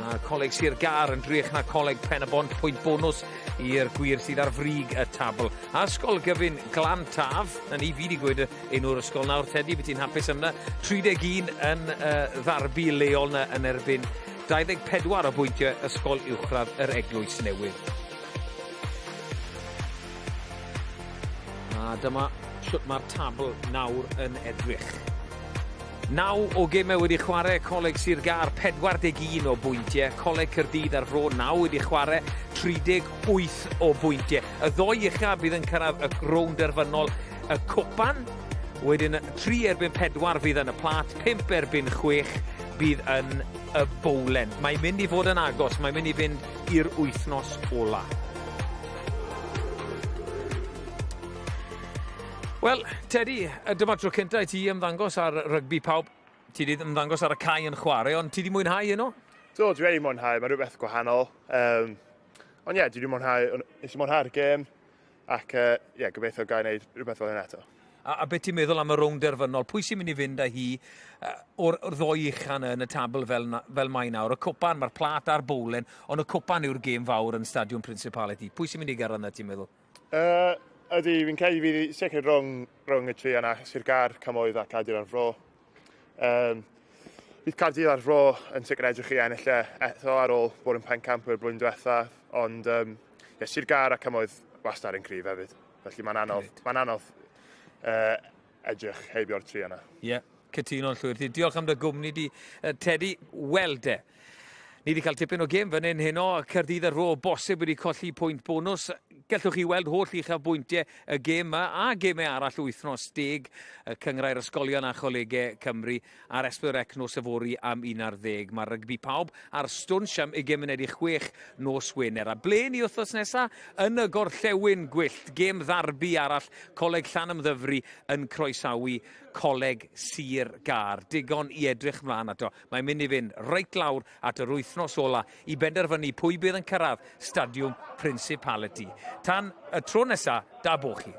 a Coleg Sir Gar yn drych na Coleg Pen-y-bont, pwynt bonus i'r gwir sydd ar frig y tabl. A Ysgol Gyfun Glan Taf, na ni fi wedi gweud enw'r ysgol nawr, Teddy, beth ti'n hapus am yna, 31 yn ddarbu leol na yn erbyn 24 o bwyntiau Ysgol Uwchradd yr Eglwys Newydd. A dyma sut mae'r tabl nawr yn edrych. 9 o gemau wedi chwarae, Coleg Sir Gar 41 o bwyntiau, Coleg Caerdydd ar fro 9 wedi chwarae 38 o bwyntiau. Y ddoi ucha bydd yn cyrraedd y rownd derfynol y cwpan, wedyn 3 erbyn 4 fydd yn y plat, 5 erbyn 6 bydd yn y bowlen. Mae'n mynd i fod yn agos, mae'n mynd i fynd i'r wythnos ola. Wel, Teddy, dyma tro cyntaf i ti ymddangos ar rygbi pawb. Ti wedi ymddangos ar y cae yn chwarae, ond ti wedi mwynhau yno? Do, dwi wedi mwynhau, mae rhywbeth gwahanol. Ond ie, dwi wedi mwynhau, nes i mwynhau'r gêm, ac gobeithio gael wneud rhywbeth fel hyn eto. A beth ti'n meddwl am y rownd derfynol? Pwy sy'n mynd i fynd â hi o'r ddoi uchan yn y tabl fel mae nawr? Y cwpan, mae'r plat a'r bowlen, ond y cwpan yw'r gêm fawr yn Stadiwm Principality. Pwy sy'n mynd i gyrraedd yna, ti'n meddwl? Ydy, fi'n credu fydd sicr rhwng y tri yna, Sir Gar, Caerdydd a Caerdydd ar fro. Bydd Caerdydd ar fro yn sicr edrych i ennill eto ar ôl bod yn pencampwr blwyddyn diwetha, ond Sir Gar a Caerdydd wastad yn cryf hefyd. Felly mae'n anodd edrych heibio'r tri yna. Ie, cytuno'n llwyr. Diolch am dy gwmni di, Teddy. Wel de. Ni wedi cael tipyn o gêm fan hyn heno, Caerdydd ar fro bosib wedi colli pwynt bonus. Gallwch chi weld holl uchafbwyntiau y gêm yma a gemau arall wythnos deg, cyngrau'r ysgolion a cholegau Cymru a'r S4C nos yfori am 11. Mae rygbi pawb ar stwns am 26 nos Wener. A ble ni wythnos nesaf? Yn y gorllewin gwyllt, gêm ddarbu arall, Coleg Llanymddyfri yn croesawu Coleg Sir Gar. Digon i edrych mlaen ato. Mae'n mynd i fynd reit lawr at yr wythnos ola i benderfynu pwy bydd yn cyrraedd Stadiwm Principality. Tan y tro nesaf, da bo chi.